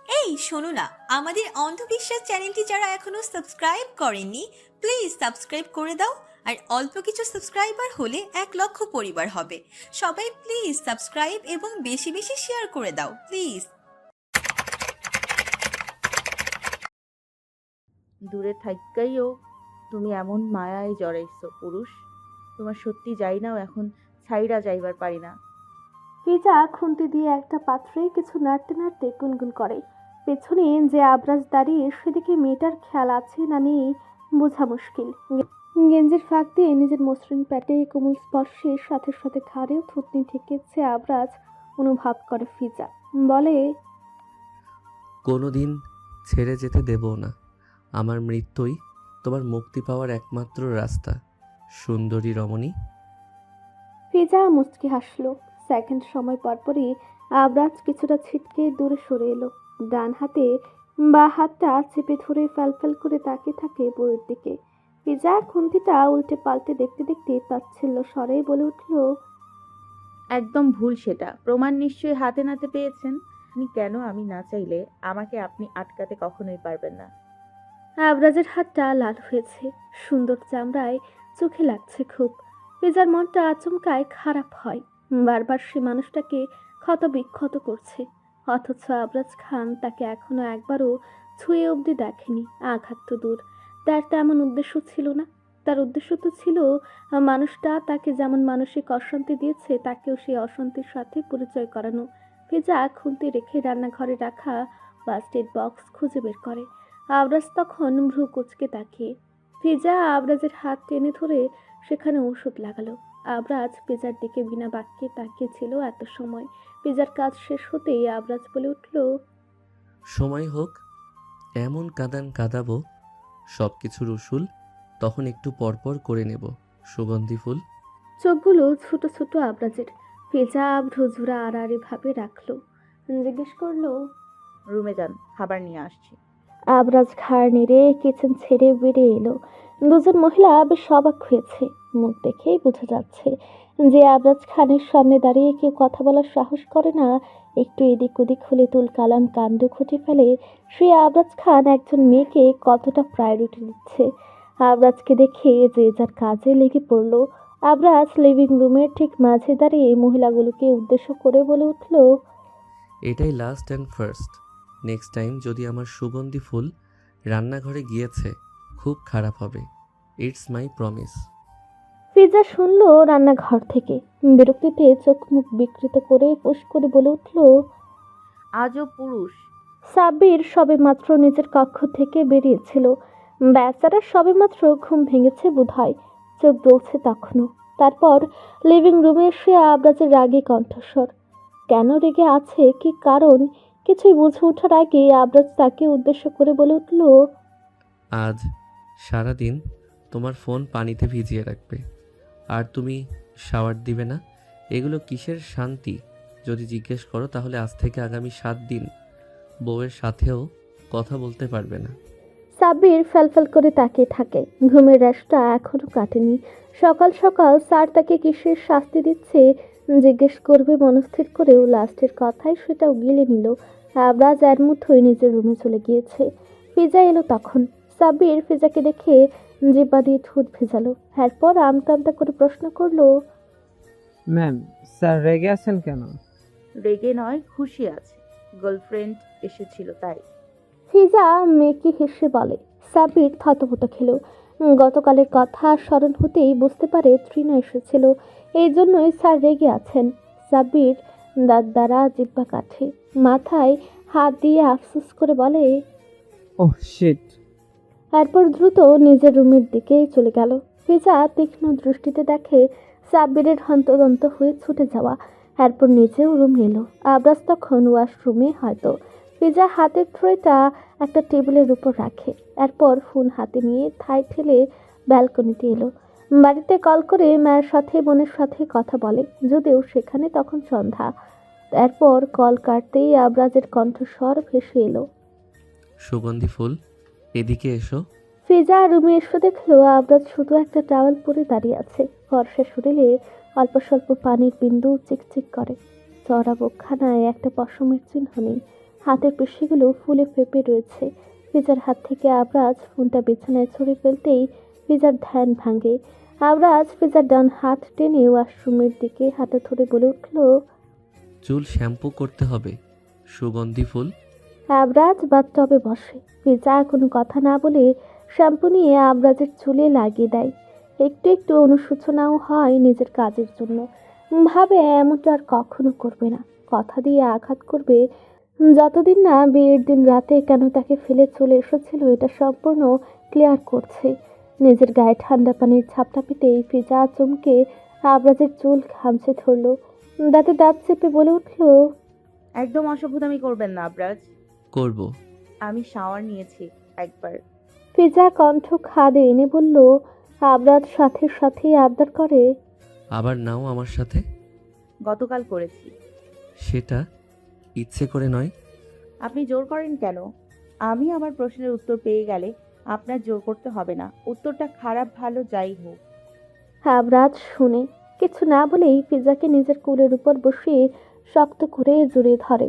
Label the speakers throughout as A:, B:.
A: এই শোনো না, আমাদের অন্ধবিশ্বাস চ্যানেলটি যারা এখনো সাবস্ক্রাইব করেননি, প্লিজ সাবস্ক্রাইব করে দাও। আর অল্প কিছু সাবস্ক্রাইবার হলে 1 লক্ষ পরিবার হবে। সবাই প্লিজ সাবস্ক্রাইব এবং বেশি বেশি শেয়ার করে দাও প্লিজ।
B: দূরে থাইক্কাইও তুমি এমন মায়ায় জড়াইছো পুরুষ, তোমার সত্যি যাই নাও এখন ছাইরা যাইবার পারি না।
C: ফিজা খুন্তি দিয়ে একটা পাত্রে কিছু নাড়তে নাড়তে গুনগুন করে। পেছনে যে আবরাজ দাঁড়িয়ে সেদিকে মেয়েটার খেয়াল আছে না নেই বোঝা মুশকিল। গেঞ্জির ফাঁক দিয়ে নিজের মসৃণ প্যাটে কোমল স্পর্শের সাথে সাথে ঘাড়েও থুতনি ঠেকেছে আবরাজ অনুভব করে ফিজা। বলে,
D: কোনো দিন ছেড়ে যেতে দেব না। আমার মৃত্যুই তোমার মুক্তি পাওয়ার একমাত্র রাস্তা, সুন্দরী রমণী।
C: ফিজা মুচকি হাসলো। সেকেন্ড সময় পরপরই আবরাজ কিছুটা ছিটকে দূরে সরে এলো। ডান হাতে বা হাতটা চেপে ধরে ফ্যালফ্যাল করে তাকিয়ে থাকে বইয়ের দিকে। ফিজা খুন্তিটা উল্টে পাল্টে দেখতে দেখতে তাচ্ছিল্য স্বরে বলে উঠল,
B: একদম ভুল সেটা, প্রমাণ নিশ্চয়ই হাতে নাতে পেয়েছেন। আপনি কেন আমি না চাইলে আমাকে আপনি আটকাতে কখনোই পারবেন না।
C: আবরাজের হাতটা লাল হয়েছে, সুন্দর চামড়ায় চোখে লাগছে খুব। ফিজার মনটা আচমকায় খারাপ হয়। বারবার সে মানুষটাকে ক্ষত বিক্ষত করছে, অথচ আবরাজ খান তাকে এখনো একবারও ছুঁয়ে অবধি দেখেনি। আঘাত তো দূর, তার তেমন উদ্দেশ্য ছিল না। তার উদ্দেশ্য তো ছিল মানুষটা তাকে যেমন মানসিক অশান্তি দিয়েছে তাকেও সেই অশান্তির সাথে পরিচয় করানো। ফিজা খুন্তি রেখে রান্নাঘরে রাখা ফার্স্ট এড বক্স খুঁজে বের করে। আবরাজ তখন ভ্রু কুঁচকে তাকিয়ে। ফিজা আবরাজের হাত টেনে ধরে সেখানে ওষুধ লাগালো। আবরাজ পিজার দিকে বিনা বাক্যে তাকিয়েছিল এত সময়। পিজার কাজ শেষ হতেই আবরাজ বলে উঠল,
D: সময় হোক, এমন কাঁদান কাঁদাবো সব কিছুর উসুল তখন একটু পরপর করে নেব সুগন্ধি ফুল।
C: চোখগুলো ছোট ছোট আবরাজের। ফিজা ভ্রুজুরা আড়াআড়ি ভাবে রাখলো। জিজ্ঞেস করলো,
B: রুমে যান, খাবার নিয়ে আসছি।
C: আবরাজ ঘাড় নেড়ে কিচেন ছেড়ে বেরিয়ে এলো। দুজন মহিলা বেশ অবাক হয়েছে। মুখ দেখেই বোঝা যাচ্ছে যে আবরাজ খানের সামনে দাঁড়িয়ে কেউ কথা বলার সাহস করে না। একটু এদিক ওদিক হলে তুল কালাম কাণ্ড ঘটে ফেলে। সে আবরাজ খান একজন মেয়েকে কতটা প্রায়োরিটি দিচ্ছে। আবরাজকে দেখে যে যার কাজে লেগে পড়লো। আবরাজ লিভিং রুমের ঠিক মাঝে দাঁড়িয়ে মহিলাগুলোকে উদ্দেশ্য করে বলে উঠল,
D: এটাই last and first. Next time যদি আমার সুগন্ধি ফুল রান্নাঘরে গিয়েছে খুব খারাপ হবে। It's my promise.
C: ফিজা শুনলো রান্নাঘর থেকে। বিরক্তিতে চোখ মুখ বিকৃত করে ফুস করে বলে উঠল,
B: আজও পুরুষ।
C: সাব্বির সবেমাত্র নিজের কক্ষ থেকে বেরিয়েছিল। বেচারা সবেমাত্র ঘুম ভেঙেছে বোধহয়, চোখ জ্বলছে তখনও। তারপর লিভিং রুমে এসে আবরাজের রাগী কণ্ঠস্বর। কেন রেগে আছে, কি কারণ, কিছুই বুঝে ওঠার আগে আবরাজ তাকে উদ্দেশ্য করে বলে উঠল,
D: আজ সারাদিন তোমার ফোন পানিতে ভিজিয়ে রাখবে, আর তুমি শাওয়ার দিবে না। এগুলো কিসের শান্তি? যদি জিজ্ঞেস করো তাহলে আজ থেকে আগামী 7 দিন বউয়ের সাথেও কথা বলতে পারবে না।
C: সাব্বির ফ্যালফ্যাল করে তাকিয়ে থাকে। ঘুমের রেশটা এখনো কাটেনি। সকাল সকাল স্যার তাকে কিসের শাস্তি দিচ্ছে জিজ্ঞেস করবে মনস্থির করেও লাস্টের কথায় সেটাও গিলে নিল। আবরাজ এর মধ্যেই নিজের রুমে চলে গিয়েছে। ফিজা এলো তখন। সাব্বির ফিজাকে দেখে জিব্বা দিয়ে ঠোঁট ভেজালো। এরপর আমতা আমতা করে প্রশ্ন করলো,
E: ম্যাম, স্যার রেগে আছেন কেন?
B: রেগে নয়, খুশি আছে। গার্লফ্রেন্ড এসেছিল তাই।
C: ফিজা মেকি হেসে বলে। সাব্বির থতমত খেল। গতকালের কথা স্মরণ হতেই বুঝতে পারে তৃণা এসেছিল, এই জন্যই স্যার রেগে আছেন। সাব্বির দাঁত দ্বারা জিহ্বা কাটে, মাথায় হাত দিয়ে আফসোস করে বলে,
E: ওহ শিট।
C: এরপর দ্রুত নিজের রুমের দিকে চলে গেল। ফিজা তীক্ষ্ণ দৃষ্টিতে দেখে সাব্বিরের হন্তদন্ত হয়ে ছুটে যাওয়া। এরপর নিজেও রুমে এলো। আবরাজ তখন ওয়াশরুমে হয়তো। ফিজা হাতের ট্রেটা একটা টেবিলের উপর রাখে। এরপর ফোন হাতে নিয়ে থাই ঠেলে ব্যালকনিতে এলো। বাড়িতে কল করে মায়ের সাথে বোনের সাথে কথা বলে, যদিও সেখানে তখন সন্ধ্যা। এরপর কল কাটতেই আবরাজের কণ্ঠস্বর ভেসে এলো,
D: সুগন্ধি ফুল, এদিকে এসো।
C: ফিজা রুমে এসে দেখলো আবরাজ শুধু একটা টাওয়াল পরে দাঁড়িয়ে আছে। ফর্সা শরীরে অল্প স্বল্প পানির বিন্দু চিকচিক করে। চড়া বুকখানায় একটা পশমের চিহ্ন নেই। হাতের পেশিগুলো ফুলে ফেপে রয়েছে। ফিজার হাত থেকে আবরাজ ফোনটা বিছানায় ছুঁড়ে ফেলতেই ফিজার ধ্যান ভাঙে। আবরাজ ফিজার ডান হাত টেনে ওয়াশরুমের দিকে হাঁটা ধরে বলে উঠল,
D: চুল শ্যাম্পু করতে হবে, সুগন্ধি ফুল।
C: আবরাজ বাথটবে বসে। ফিজা কোনো কথা না বলে শ্যাম্পু নিয়ে আবরাজের চুলে লাগিয়ে দেয়। একটু একটু অনুশোচনাও হয় নিজের কাজের জন্য। ভাবে এমনটা আর কখনো করবে না, কথা দিয়ে আঘাত করবে। যতদিন না বিয়ের দিন রাতে কেন তাকে ফেলে চলে এসেছিল এটা সম্পূর্ণ ক্লিয়ার করছে। নিজের গায়ে ঠান্ডা পানির ঝাপটা পেতেই ফিজা চমকে আবরাজের চুল খামচে ধরল। দাঁতে দাঁত চেপে বলে উঠল,
B: একদম অসভ্যতামি করবেন না আবরাজ।
D: করব।
B: আমি শাওয়ার নিয়েছি একবার।
C: ফিজা কণ্ঠ খাদে এনে বলল। আবরাজ সাথে সাথে আবদার করে,
D: আবার নাও আমার সাথে।
B: গতকাল করেছি।
D: সেটা ইচ্ছে করে নয়।
B: আপনি জোর করেন কেন? আমি আমার প্রশ্নের উত্তর পেয়ে গেলে আপনার জোর করতে হবে না। উত্তরটা খারাপ ভালো যাই হোক।
C: আবরাজ শুনে কিছু না বলেই ফিজাকে নিজের কোলের উপর বসিয়ে শক্ত করে জড়িয়ে ধরে,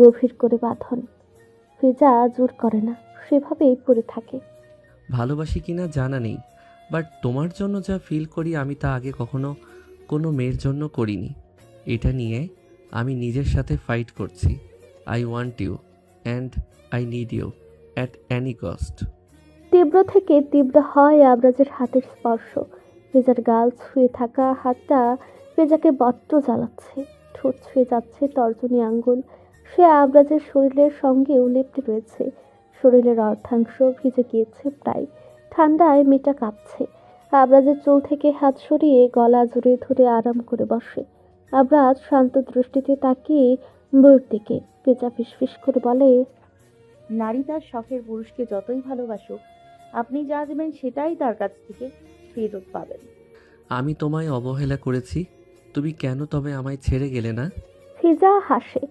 C: গভীর করে বাঁধন। ফিজা জোর করে না, সেভাবেই পড়ে থাকে।
D: ভালোবাসি কিনা জানা নেই, বাট তোমার জন্য যা ফিল করি আমি তা আগে কখনো কোনো মেয়ের জন্য করিনি। এটা নিয়ে আমি নিজের সাথে ফাইট করছি। I want you and I need you at any cost.
C: তীব্র থেকে তীব্র হয় আবরাজের হাতের স্পর্শ। ফিজার গাল ছুঁয়ে থাকা হাতটা ফিজাকে বড্ড জ্বালাচ্ছে। ঠোঁট ছুঁয়ে যাচ্ছে তর্জনী আঙ্গুল। সে আবরাজের শরীরের সঙ্গেও লেপ্টে রয়েছে। শরীরের অর্ধাংশ ভিজে গিয়েছে প্রায়। ঠান্ডায় মেয়েটা কাঁপছে। আবরাজের চুল থেকে হাত সরিয়ে গলা জড়িয়ে ধরে আরাম করে বসে। আবরাজ শান্ত দৃষ্টিতে তাকিয়ে বউয়ের দিকে। ফিজা ফিসফিস করে বলে,
B: নারী তার শখের পুরুষকে যতই ভালোবাসুক, আপনি যা দেবেন সেটাই তার কাছ থেকে ফেরত পাবেন।
D: আমি তোমায় অবহেলা করেছি, তুমি কেন তবে আমায় ছেড়ে গেলে না?
C: ফিজা হাসে।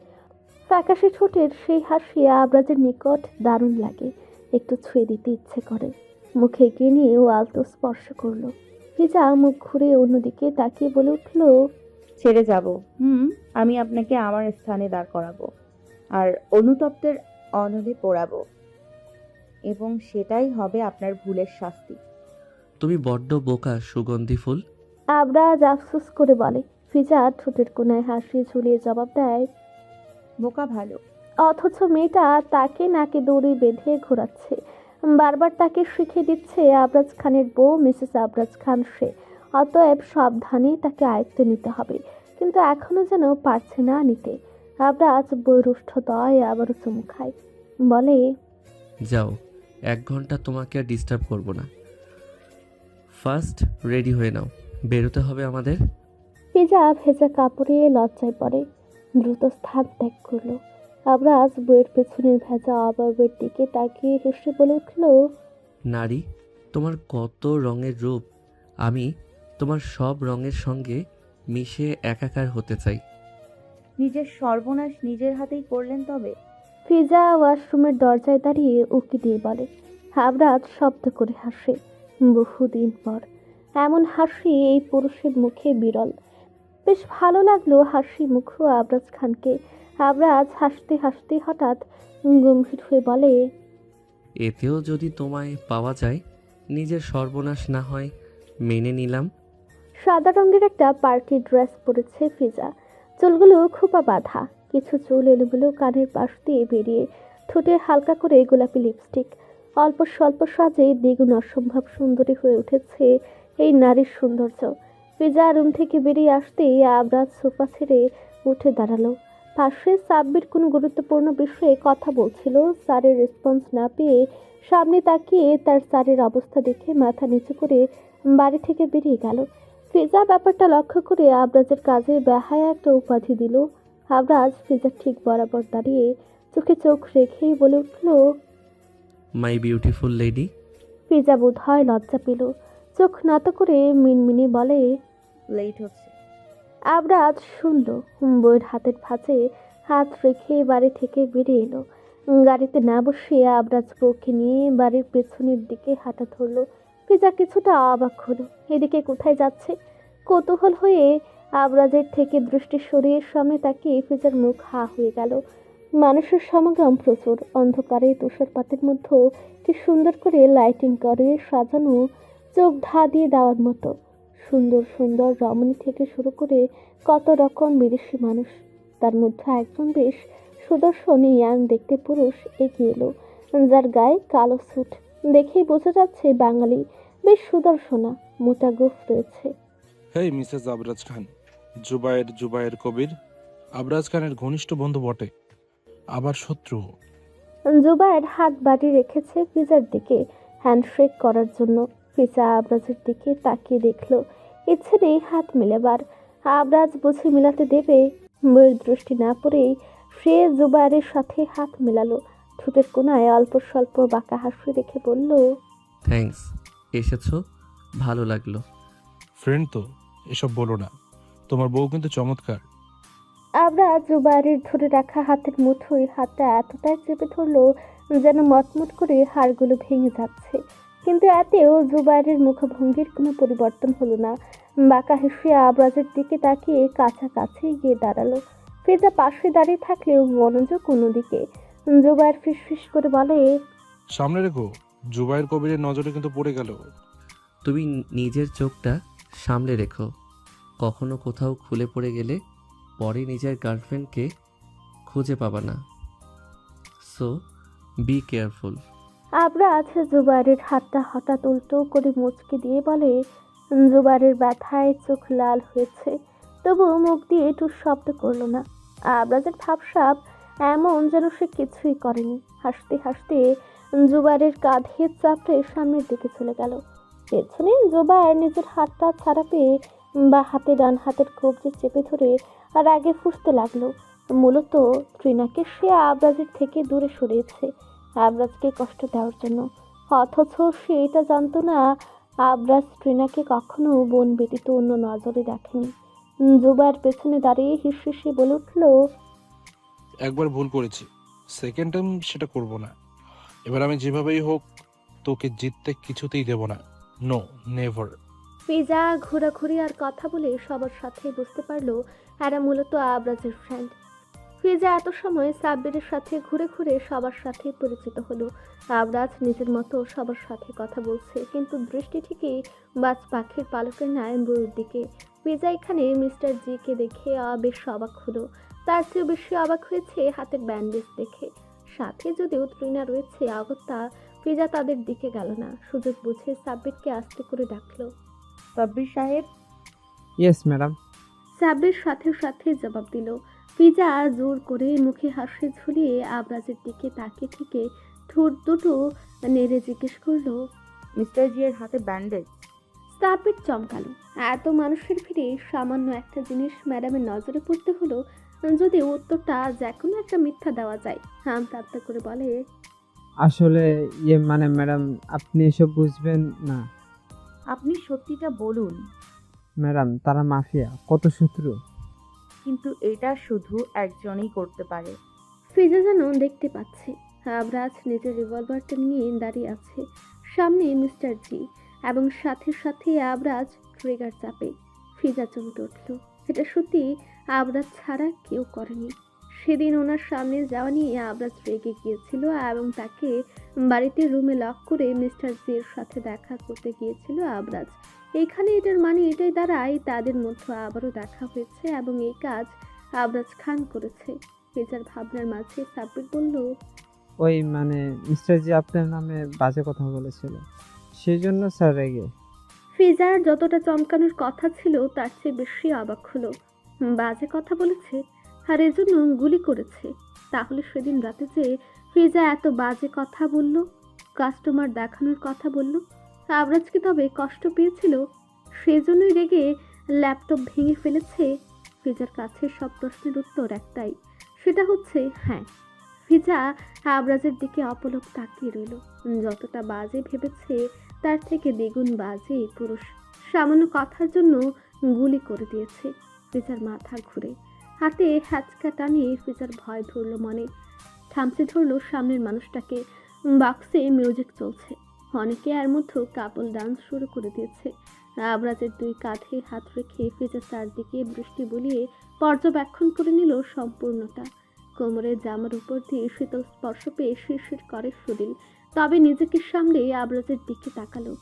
C: ফ্যাকাশে ঠোঁটের সেই হাসি আবরাজের নিকট দারুণ লাগে। একটু ছুঁয়ে দিতে ইচ্ছে করে। মুখে এগিয়ে নিয়ে ও আলতো স্পর্শ করলো। ফিজা মুখ ঘুরে অন্যদিকে তাকিয়ে বলে উঠল,
B: ছেড়ে যাব? আমি আপনাকে আমার স্থানে দাঁড় করাবো আর অনুতপ্তের অনলে পোড়াবো, এবং সেটাই হবে আপনার ভুলের শাস্তি।
D: তুমি বড্ড বোকা সুগন্ধি ফুল।
C: আবরাজ আফসোস করে বলে। ফিজা ঠোঁটের কোনায় হাসি ঝুলিয়ে জবাব দেয়,
B: বোকা ভালো।
C: অথচ মেয়েটা তাকে নাকে দড়ি বেঁধে ঘোরাচ্ছে। বারবার তাকে শিখিয়ে দিচ্ছে আবরাজ খানের বউ মিসেস আবরাজ খান সে, অতএব সাবধানে তাকে আয়ত্তে নিতে হবে। কিন্তু এখনো যেন পারছে না নিতে। আবরাজ বৈরুষ্ঠদয় আবারও চুমু খায়। বলে,
D: যাও, 1 ঘন্টা তোমাকে আর ডিস্টার্ব করব না। ফার্স্ট রেডি হয়ে নাও, বেরোতে হবে আমাদের।
C: ফিজা ভেজা কাপড়ে লজ্জায় পড়ে, দ্রুত স্থান ত্যাগ করলো। আবরাজ বইয়ের পেছনের ভেজা অবয়বের দিকে তাকিয়ে হেসে বলে উঠল,
D: নারী, তোমার কত রঙের রূপ, আমি তোমার সব রঙের সঙ্গে মিশে একাকার হতে চাই।
B: নিজের সর্বনাশ নিজের হাতেই করলেন তবে।
C: ফিজা ওয়াশরুমের দরজায় দাঁড়িয়ে উকি দিয়ে বলে। আবরাজ শব্দ করে হাসে। বহুদিন পর এমন হাসি এই পুরুষের মুখে বিরল। বেশ ভালো লাগলো হাসি মুখ আবরাজ খানকে। আবরাজ হাসতে হাসতে হঠাৎ গম্ভীর হয়ে বলে,
D: এতেও যদি তোমায় পাওয়া যায়, নিজের সর্বনাশ না হয় মেনে নিলাম।
C: সাদা রঙের একটা পার্টি ড্রেস পরেছে ফিজা। চুলগুলো খোপা বাঁধা, কিছু চুল এলোমেলো কানের পাশ দিয়ে বেরিয়ে। ঠোঁটে হালকা করে গোলাপি লিপস্টিক। অল্প স্বল্প সাজে দ্বিগুণ অসম্ভব সুন্দরী হয়ে উঠেছে এই নারীর সৌন্দর্য। ফিজা রুম থেকে বেরিয়ে আসতেই আবরাজ সোফা ছেড়ে উঠে দাঁড়ালো। পাশে সাব্বির কোনো গুরুত্বপূর্ণ বিষয়ে কথা বলছিল। স্যারের রেসপন্স না পেয়ে সামনে তাকিয়ে তার স্যারের অবস্থা দেখে মাথা নিচু করে বাড়ি থেকে বেরিয়ে গেল। ফিজা ব্যাপারটা লক্ষ্য করে আবরাজের কাজে বেহায়া একটা উপাধি দিল। আবরাজ ফিজার ঠিক বরাবর দাঁড়িয়ে চোখে চোখ রেখেই বলে উঠল,
D: মাই বিউটিফুল লেডি।
C: ফিজা বোধ হয় লজ্জা পেল। চোখ নত করে মিনমিনে বলে,
B: লেট হচ্ছে।
C: আবরাজ শুনল। বইয়ের হাতের ভাঁজে হাত রেখে বাড়ি থেকে বেরিয়ে এলো। গাড়িতে না বসে আবরাজ বউকে নিয়ে বাড়ির পেছনের দিকে হাঁটা ধরলো। ফিজা কিছুটা অবাক হলো। এদিকে কোথায় যাচ্ছে? কৌতূহল হয়ে আবরাজের থেকে দৃষ্টি সরিয়ে সামনে তাকিয়ে ফিজার মুখ হা হয়ে গেল। মানুষের সমাগম প্রচুর। অন্ধকারে তুষারপাতের মধ্যেও কি সুন্দর করে লাইটিং করে সাজানো, চোখ ধা দিয়ে দেওয়ার মতো। সুন্দর সুন্দর রমণী থেকে শুরু করে কত রকম বিদেশি মানুষ। তার মধ্যে একজন বেশ সুদর্শন ইয়াং দেখতে পুরুষ এগিয়ে এলো, যার গায়ে কালো স্যুট। দেখেই বোঝা যাচ্ছে বাঙালি, বেশ সুদর্শনা, মোটা গোঁফ রয়েছে।
F: হেই মিসেস আবরাজ খান। জুবায়ের কবির আবরাজ খানের ঘনিষ্ঠ বন্ধু বটে, আবার শত্রু।
C: জুবায়ের হাত বাড়িয়ে রেখেছে ফিজার দিকে হ্যান্ডশেক করার জন্য। ফিজা আবরাজের দিকে তাকিয়ে দেখলো, ইচ্ছে নেই হাত মেলাবার। আবরাজ বুঝে মেলাতে দেবে, বইয়ের দৃষ্টি না পড়েই সে জুবায়ের সাথে হাত মেলালো। ঠোঁটের কোনায় অল্প স্বল্প বাঁকা হাসি রেখে বলল,
D: থ্যাঙ্কস, এসেছো, ভালো লাগলো।
F: ফ্রেন্ড তো, এসব বলো না। তোমার বউ কিন্তু চমৎকার।
C: আবরাজ জুবায়ের ধরে রাখা হাতের মুঠোয় হাতটা এতটাই চেপে ধরলো যেন মটমট করে হাড়গুলো ভেঙে যাচ্ছে। কিন্তু এতেও জুবায়ের মুখভঙ্গির কোনো পরিবর্তন হলো না। বাঁকা হেসে আবরাজের দিকে তাকিয়ে কাছাকাছি গিয়ে দাঁড়ালো। ফিজা পাশে দাঁড়িয়ে থাকলেও মনোযোগ অন্যদিকে। জুবায়ের ফিসফিস করে বলে,
F: সামনে রেখো, জুবায়ের কবিরের নজরে কিন্তু পড়ে গেল।
D: তুমি নিজের চোখটা সামলে রেখো, কখনো কোথাও খুলে পড়ে গেলে পরে নিজের গার্লফ্রেন্ডকে খুঁজে পাবা না। So be careful.
C: Abraj Zubair হাতটা হঠাৎ উল্টো করে মুচকে দিয়ে বলে, জুবায়ের ব্যথায় চোখ লাল হয়েছে, তবুও মুখ দিয়ে একটু শব্দ করলো না। আবরাজের ভাবসাব এমন যেন সে কিছুই করেনি। হাসতে হাসতে জুবায়ের কাঁধে চাপড়ে সামনের দিকে চলে গেল। পেছনে জুবায়ের নিজের হাতটা ছাড়া পেয়ে বা হাতে ডান হাতের কবজি চেপে ধরে আর আগে ফুঁসতে লাগলো। মূলত ত্রিনাকে সে আবরাজের থেকে দূরে সরিয়েছে আবরাজকে কষ্ট দেওয়ার জন্য। অথচ সে এটা জানতো না আবরাজ ত্রিনাকে কখনো বোন ব্যতীত অন্য নজরে দেখেনি। জুবায়ের পেছনে দাঁড়িয়ে হিসেসে বলে উঠল,
F: একবার ভুল করেছি, সেকেন্ড টাইম সেটা করব না। এবার আমি যেভাবেই হোক তোকে জিততে কিছুতেই দেব না। No, never.
C: ফিজা ঘোরাঘুরি আর কথা বলে সবার সাথে বুঝতে পারলো এরা মূলত আবরাজের ফ্রেন্ড। ফিজা এত সময় সাব্বিরের সাথে ঘুরে ঘুরে সবার সাথে পরিচিত হলো। আবরাজ নিজের মতো সবার সাথে কথা বলছে, কিন্তু দৃষ্টি ঠিকই বাজ পাখির পালকের ন্যায় বইয়ের দিকে। ফিজা এখানে মিস্টার জিকে দেখে বেশ অবাক হলো। তার চেয়েও বেশি অবাক হয়েছে হাতের ব্যান্ডেজ দেখে। সাথে যদিও ত্রিনা রয়েছে অগত্যা, ফিজা তাদের দিকে গেল না। সুযোগ বুঝে সাব্বিরকে আস্তে করে ডাকলো,
B: সাব্বির সাহেব।
E: Yes madam.
C: সাব্বির সাথে সাথে জবাব দিল। ফিজা জোর করে মুখে হাসি ঝুলিয়ে আবরাজের দিকে তাকিয়ে থেকে ঠোঁট দুটো নেড়ে জিজ্ঞেস করলো,
B: মিস্টার জির হাতে ব্যান্ডেজ?
C: সাব্বির চমকালো। এত মানুষের ভিড়ে সামান্য একটা জিনিস ম্যাডামের নজরে পড়তে হলো। যদি উত্তরটা যে কোনো একটা মিথ্যা দেওয়া যায়, আমতা করে বলে,
E: আসলে মানে ম্যাডাম, আপনি এসব বুঝবেন না।
B: আপনি সত্যিটা বলুন।
E: ম্যাডাম, তারা মাফিয়া, কত শত্রু।
B: কিন্তু এটা শুধু একজনই করতে পারে।
C: ফিজা যেন দেখতে পাচ্ছে আবরাজ নিজের রিভলভারটা নিয়ে দাঁড়িয়ে আছে সামনে মিস্টার জি, এবং সাথে সাথে আবরাজ ট্রিগার চাপে। ফিজা চমকে উঠল। এটা সত্যি আবরাজ ছাড়া কেউ করেনি। সেদিন ওনার সামনে যাওয়া নিয়ে আবরাজ রেগে গিয়েছিল এবং তাকে বাড়িতে রুমে লক করে মিস্টার জির সাথে দেখা করতে গিয়েছিল আবরাজ। এখানে এটার মানে এটাই দাঁড়ায় তাদের মধ্যে আবারও দেখা হয়েছে এবং এই কাজ আবরাজ খান করেছে। ফিজার ভাবনার মাঝে সাব্বির বলল,
E: ওই মানে মিস্টার জি আপনার নামে বাজে কথা বলেছিল, সেই জন্য স্যার রেগে।
C: ফিজার যতটা চমকানোর কথা ছিল তার চেয়ে বেশি অবাক হলো। বাজে কথা বলেছে আর এজন্য গুলি করেছে? তাহলে সেদিন রাতে যে ফিজা এত বাজে কথা বলল, কাস্টমার দেখানোর কথা বলল, আবরাজ কি তবে কষ্ট পেয়েছিল? সেজন্যই রেগে ল্যাপটপ ভেঙে ফেলেছে? ফিজার কাছে সব প্রশ্নের উত্তর একটাই, সেটা হচ্ছে হ্যাঁ। ফিজা আবরাজের দিকে অপলক তাকিয়ে রইল। যতটা বাজে ভেবেছে তার থেকে দ্বিগুণ বাজে এই পুরুষ। সামান্য কথার জন্য গুলি করে দিয়েছে। ফিজার মাথা ঘুরে, হাতে হ্যাচকা টানিয়ে ফিজার ভয় ধরল মনে। থামচে ধরল সামনের মানুষটাকে। বাক্সে মিউজিক চলছে, অনেকে এর মধ্যে কাপল ডান্স শুরু করে দিয়েছে। আবরাজের দুই কাঁধে হাত রেখে ফিজা চারদিকে দৃষ্টি বুলিয়ে পর্যবেক্ষণ করে নিল সম্পূর্ণটা। কোমরের জামার উপর দিয়ে শীতল স্পর্শ পেয়ে শিরশির করে শরীর। তবে নিজেকে সামলে আবরাজের দিকে তাকালো।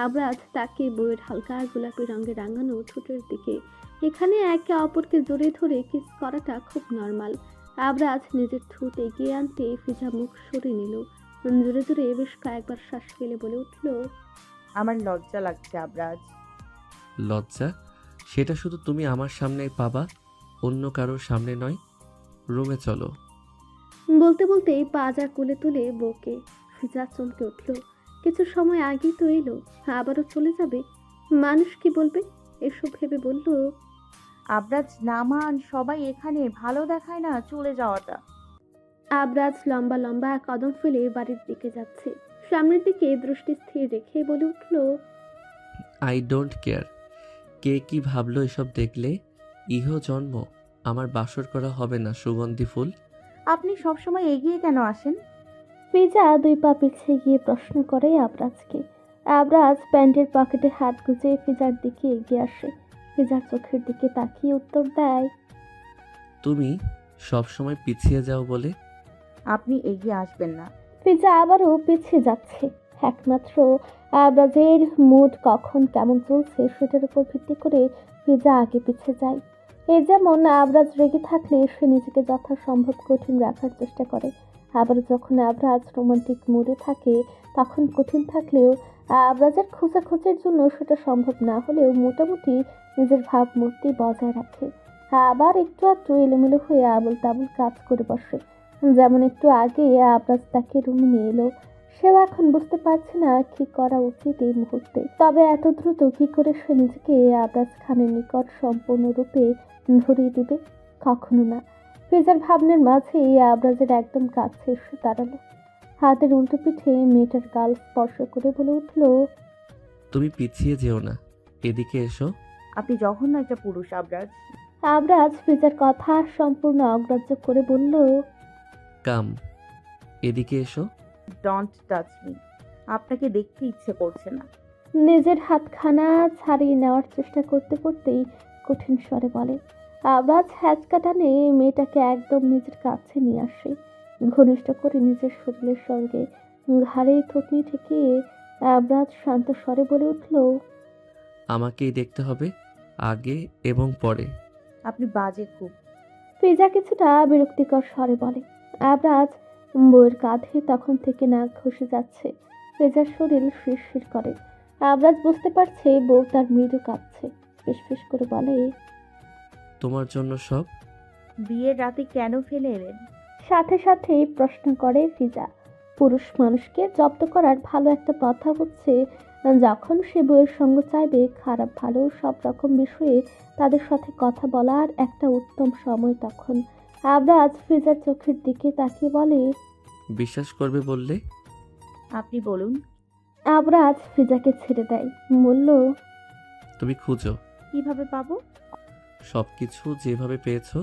C: আবরাজ তাকে বইয়ের হালকা গোলাপি রঙে রাঙানো ঠোঁটের দিকে। এখানে একে অপরকে জড়িয়ে ধরে কিস করাটা খুব নর্মাল। আবরাজ নিজের ঠোঁট এগিয়ে আনতে ফিজা মুখ সরিয়ে নিল। জোরে জোরে বেশ কয়েকবার শ্বাস ফেলে বলে উঠল,
B: আমার লজ্জা লাগছে আবরাজ।
D: লজ্জা? সেটা শুধু তুমি আমার সামনে পাবা, অন্য কারোর সামনে নয়। রুমে চলো।
C: বলতে বলতেই পাজা কোলে তুলে বউকে। ফিজা চমকে উঠল। কিছু সময় আগেই তো এলো, আবারও চলে যাবে। মানুষ কি বলবে এসব ভেবে বলল,
B: আবরাজ নামান, সবাই এখানে, ভালো দেখায় না চলে যাওয়াটা।
C: আবরাজ লম্বা লম্বা কদম ফেলে বাড়ির দিকে যাচ্ছে। সামনের দিকে দৃষ্টি স্থির রেখে বলে উঠল,
D: আই ডোন্ট কেয়ার কে কি ভাবলো এসব দেখলে। ইহ জন্ম আমার বাসর করা হবে না সুগন্ধি ফুল।
B: আপনি সবসময় এগিয়ে কেন আসেন?
C: ফিজা 2 পা পিছিয়ে গিয়ে প্রশ্ন করে আবরাজকে। আবরাজ প্যান্টের পকেটে হাত গুজে ফিজার দিকে এগিয়ে আসে। ফিজার চোখের দিকে তাকিয়ে উত্তর দেয়,
D: তুমি সব সময় পিছিয়ে যাও বলে।
B: আপনি এগিয়ে আসবেন না।
C: ফিজা আবারও পিছিয়ে যাচ্ছে। একমাত্র আবরাজের মুড কখন কেমন চলছে সেটার উপর ভিত্তি করে ফিজা আগে পিছিয়ে যায়। এই যেমন আবরাজ রেগে থাকলে সে নিজেকে যথাসম্ভব কঠিন রাখার চেষ্টা করে, আবার যখন আবরাজ রোমান্টিক মুডে থাকে তখন কঠিন থাকলেও আবরাজের খোঁজাখোঁজির জন্য সেটা সম্ভব না হলেও মোটামুটি নিজের ভাবমূর্তি বজায় রাখে। আবার একটু একটু এলোমেলো হয়ে আবল তাবল কাজ করে বসে। যেমন একটু আগে আবরাজ তাকে রুমে নিয়ে এলো, সেও এখন বুঝতে পারছে না কি করা উচিত এই মুহূর্তে। তবে এত দ্রুত কি করে সে নিজেকে আবরাজ খানের নিকট সম্পূর্ণরূপে ধরিয়ে দিবে? কখনো না। ফিজার ভাবনার মাঝে আবরাজের একদম কাছে এসে দাঁড়ালো। হাতের উল্টো পিঠে মেয়েটার গাল স্পর্শ করে বলে উঠল,
D: তুমি পিছিয়ে যেও না, এদিকে এসো।
B: আপনি জঘন্য একটা পুরুষ আবরাজ।
C: আবরাজ ফিজার কথা সম্পূর্ণ অগ্রাহ্য করে বলল,
D: কাম, এদিকে এসো।
B: Don't touch me. আপনাকে দেখতে ইচ্ছে করছে না।
C: নিজের হাতখানা ছাড়িয়ে নেওয়ার চেষ্টা করতে করতেই কঠিন স্বরে বলে। আবরাজ হ্যাচকা টানে মেয়েটাকে একদম নিজের কাছে নিয়ে আসে, ঘনিষ্ঠ করে নিজের শরীরের সঙ্গে ঘাড়ে থুতনি ঠেকিয়ে আবরাজ শান্ত স্বরে বলে উঠল,
D: আমাকেই দেখতে হবে, আগে এবং পরে।
B: আপনি বাজে খুব।
C: ফিজা কিছুটা বিরক্তিকর স্বরে বলে। আবরাজ বউয়ের কাঁধে তখন থেকে নাক ঘষে যাচ্ছে। ফিজার শরীর শিরশির করে। আবরাজ বুঝতে পারছে বউ তার মৃদু কাঁপছে। ফিসফিস করে বলে,
D: তোমার জন্য সব।
B: বিয়ের রাতে কেন ফেলে এলেন?
C: সাথে সাথেই প্রশ্ন করে ফিজা। পুরুষ মানুষকে জব্দ করার ভালো একটা কথা হচ্ছে যখন সে বউয়ের সঙ্গ চাইবে, খারাপ ভালো সব রকম বিষয়ে তাদের সাথে কথা বলার একটা উত্তম সময় তখন। আবরাজ ফিজার চোখের দিকে তাকিয়ে বলে,
D: বিশ্বাস করবে বললে।
B: আপনি বলুন।
C: আবরাজ ফিজাকে ছেড়ে দেয়, বলল,
D: তুমি খুঁজো
B: কিভাবে পাবো?
D: সবকিছু যেভাবে পেয়েছো।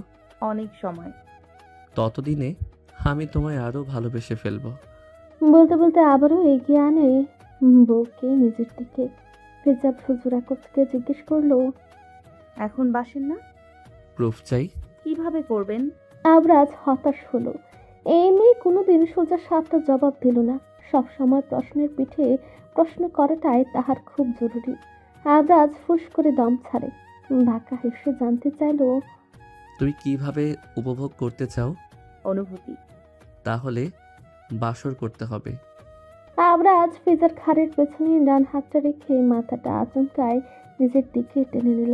B: অনেক সময়।
D: ততদিনে আমি তোমায় আরো ভালোবেসে ফেলবো।
C: বলতে বলতে আবারও এগিয়ে আনে বউকে নিজের দিকে। ফিজা ফুজুরা কোচকে জিজ্ঞেস করলো,
B: এখন বাসেন না?
D: প্রুফ চাই।
B: কিভাবে করবেন?
C: আবরাজ হতাশ হলো। এই মেয়ে কোনোদিন সোজা সাপটা জবাব দিল না। সব সময় প্রশ্নের পিঠে প্রশ্ন করাটাই তাহার খুব জরুরি। আবরাজ ফুস করে দম ছাড়ে। বাঁকা হেসে জানতে চাইলো,
D: তুমি কিভাবে উপভোগ করতে চাও?
B: অনুভূতি।
D: তাহলে বাসর করতে হবে।
C: আবরাজ ফিজার ঘাড়ের পেছনে ডান হাতটা রেখে মাথাটা আচমকায় নিজের দিকে টেনে নিল।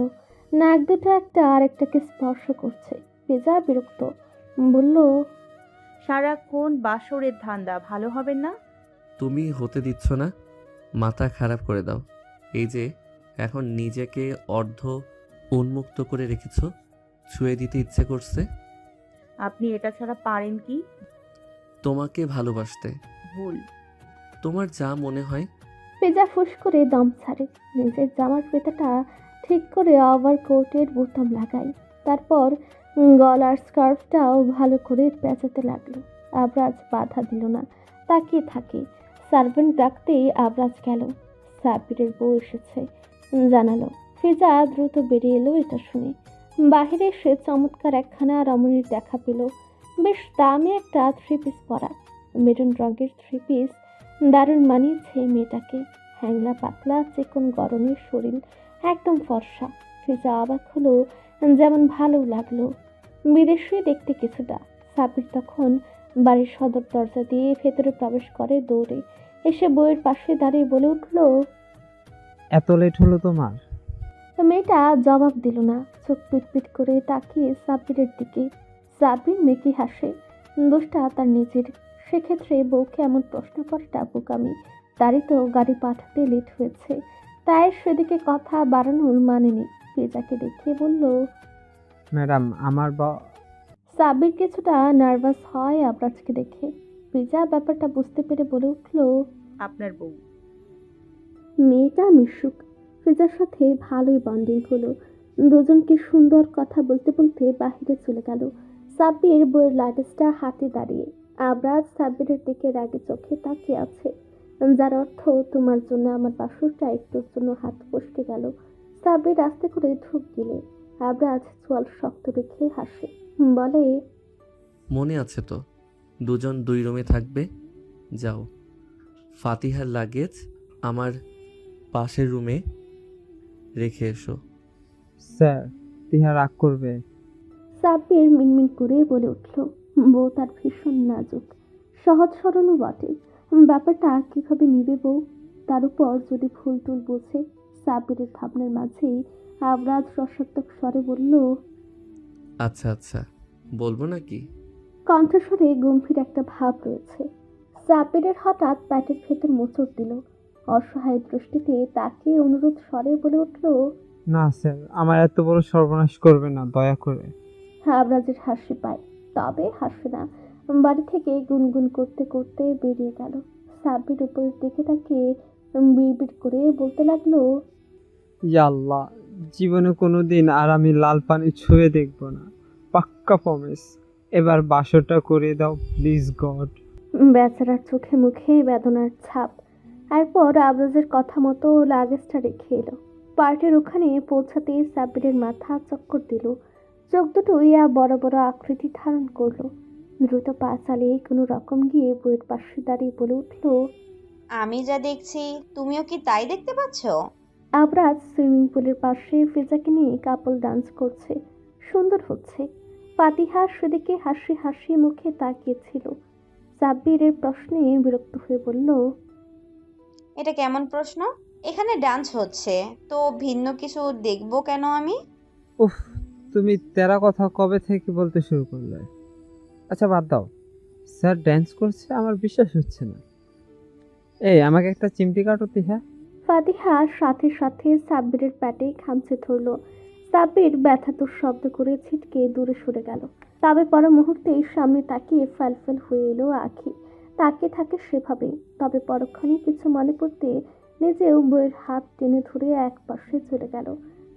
C: নাক দুটো একটা আরেকটাকে স্পর্শ করছে। ফিজা বিরক্ত, বলল,
B: সারাক্ষণ বাসরের ধান্দা, ভালো হবেন না?
D: তুমি হতে দিচ্ছ না, মাথা খারাপ করে দাও। এই যে এখন নিজেকে অর্ধ উন্মুক্ত করে রেখেছো, ছুঁয়ে দিতে ইচ্ছে করছে।
B: আপনি এটা ছাড়া পারেন কি?
D: তোমাকে ভালোবাসতে।
B: ভুল।
D: তোমার যা মনে হয়।
C: ফিজা ফুস করে দম ছাড়ে। নিজের জামার ফিতাটা ঠিক করে ওভারকোটের বোতাম লাগায়। তারপর গলার স্কার্ফটাও ভালো করে পেঁচাতে লাগলো। আবরাজ বাধা দিল না, তাকিয়ে থাকে। সার্ভেন্ট ডাকতেই আবরাজ গেল। সাব্বিরের বউ এসেছে জানালো। ফিজা দ্রুত বেরিয়ে এলো এটা শুনে। বাহিরে এসে চমৎকার একখানা রমণীর দেখা পেল। বেশ দামি একটা থ্রি পিস পরা, মেরুন রঙের থ্রি পিস দারুণ মানিয়েছে মেয়েটাকে। হ্যাংলা পাতলা চিকন গরনের শরীর, একদম ফর্সা। ফিজা অবাক হলো, যেমন ভালো লাগলো। বিদেশি দেখতে কিছুটা। সাবির তখন বাড়ির সদর দরজা দিয়ে ভেতরে প্রবেশ করে দৌড়ে। এসে বইয়ের পাশে দাঁড়িয়ে বলে উঠল,
E: এত লেট হলো তোমার?
C: মেয়েটা জবাব দিল না, চোখ পিটপিট করে তাকিয়ে সাব্বিরের দিকে। সাব্বির মেকি হাসে, দোষটা তার নিজের। সেক্ষেত্রে বউকে এমন প্রশ্ন করাটা বোকামি। তারই তো গাড়ি পাঠাতে লেট হয়েছে, তাই সেদিকে কথা বাড়ানোর মানে নেই। ফিজাকে দেখিয়ে বলল।
E: ম্যাডাম, আমার
C: সাব্বির কিছুটা নার্ভাস হয় আবরাজকে দেখে। ফিজা ব্যাপারটা বুঝতে পেরে বলে উঠল,
B: আপনার বউ।
C: মেয়েটা মিশুক। ফিজার সাথে ভালোই বন্ডিং হলো। দুজনকে সুন্দর কথা বলতে বলতে বাহিরে চলে গেল। সাব্বির বইয়ের লাগেজটা হাতে দাঁড়িয়ে। আবরাজ সাব্বিরের দিকে রাগে চোখে তাকিয়ে আছে, যার অর্থ তোমার জন্য আমার বাসরটা একটুর জন্য হাত ফসকে গেল। সাব্বির আস্তে করে ঢুক দিলে। আবরাজ চোয়াল শক্ত রেখে হাসে, বলে,
D: মনে আছে তো, দুজন 2 রুমে থাকবে। যাও, ফাতিহার লাগেজ আমার পাশের রুমে রেখে এসো।
E: স্যার, তিহা রাগ করবে।
C: সাব্বির মিনমিন করে বলে উঠল। বউ তার ভীষণ নাজুক, সহজ সরলও বটে। ব্যাপারটা কিভাবে নিবে বউ? তার উপর যদি ভুল টুল বোঝে। সাব্বিরের ভাবনার মাঝেই আবরাজ রসাত্মক স্বরে বলল,
D: আচ্ছা আচ্ছা, বলবো নাকি?
C: কণ্ঠস্বরে গম্ভীর একটা ভাব রয়েছে। সাব্বিরের হঠাৎ প্যাটের ভেতর মোচড় দিল। অসহায় দৃষ্টিতে তাকে অনুরোধ স্বরে বলে উঠল,
E: না স্যার, আমার এত বড় সর্বনাশ করবে না, দয়া করে।
C: আবরাজের হাসি পায়, তবে হাসে না। বাড়ি থেকে গুনগুন করতে করতে বেরিয়ে গেল। সাব্বির উপরের দিকে তাকিয়ে বিড়বিড় করে বলতে লাগলো,
E: ইয়া আল্লাহ, জীবনে কোনোদিন আর আমি লাল পানি ছুঁয়ে দেখব না। পাক্কা প্রমিস। এবার বাসরটা করে দাও প্লিজ গড।
C: বেচারার চোখে মুখে বেদনার ছাপ। এরপর আবরাজের কথা মতো লাগেজটা রেখে এলো। পার্টির ওখানে পৌঁছাতেই সাব্বিরের মাথা চক্কর দিল। চোখ দুটো ইয়া বড় বড় আকৃতি ধারণ করলো। দ্রুত পা চালিয়ে কোনো রকম গিয়ে বইয়ের পাশে দাঁড়িয়ে বলে উঠল,
G: আমি যা দেখছি তুমিও কি তাই দেখতে পাচ্ছ?
C: আবরাজ সুইমিং পুলের পাশে ফিজাকে নিয়ে কাপল ডান্স করছে, সুন্দর হচ্ছে। ফাতিহা সেদিকে হাসি হাসি মুখে তাকিয়েছিল। সাব্বিরের প্রশ্নে বিরক্ত হয়ে বলল,
G: এটা কেমন প্রশ্ন? এখানে ডান্স হচ্ছে, তো ভিন্ন কিছু দেখবো কেন আমি?
E: উফ, তুমি তেরা কথা কবে থেকে বলতে শুরু করলে? আচ্ছা বাদ দাও, স্যার ড্যান্স করছে, আমার বিশ্বাস হচ্ছে না। এই, আমাকে একটা চিমটি কাটো তিহা।
C: ফাতিহা সাথে সাথে সাব্বিরের প্যাটে খামচে ধরল। সাব্বির ব্যথাতুর শব্দ করে ছিটকে দূরে সরে গেল। তবে পর মুহূর্তেই সামনে তাকিয়ে ফ্যালফ্যাল হয়ে এলো আঁখি। তাকিয়ে থাকে সেভাবে, তবে পরক্ষণে কিছু মনে পড়তে নিজেও বইয়ের হাত টেনে ধরে এক পাশে চলে গেল।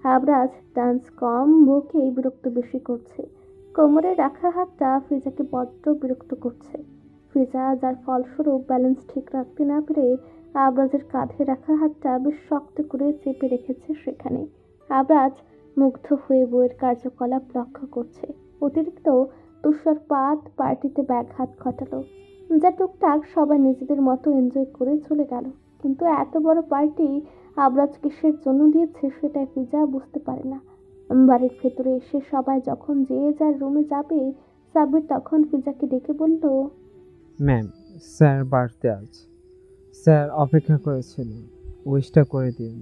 C: আবরাজ ডান্স কম, বউকেই বিরক্ত বেশি করছে। কোমরে রাখা হাতটা ফিজাকে বড্ড বিরক্ত করছে। ফিজা যার ফলস্বরূপ ব্যালেন্স ঠিক রাখতে না পেরে আবরাজের কাঁধে রাখা হাতটা বেশ শক্ত করে চেপে রেখেছে সেখানে। আবরাজ মুগ্ধ হয়ে বইয়ের কার্যকলাপ লক্ষ্য করছে। অতিরিক্ত তুষারপাত পার্টিতে ব্যাঘাত ঘটালো, যা টুকটাক সবাই নিজেদের মতো এনজয় করে চলে গেল। কিন্তু এত বড় পার্টি আবরাজ কিসের জন্য দিয়েছে সেটা ফিজা বুঝতে পারে না। বাড়ির ভেতরে এসে সবাই যখন যে যার রুমে যাবে, সাব্বির তখন ফিজাকে ডেকে বলল,
E: ম্যাম, স্যার বাড়তে আজ। স্যার অপেক্ষা করেছিল, উইশটা করে দিন।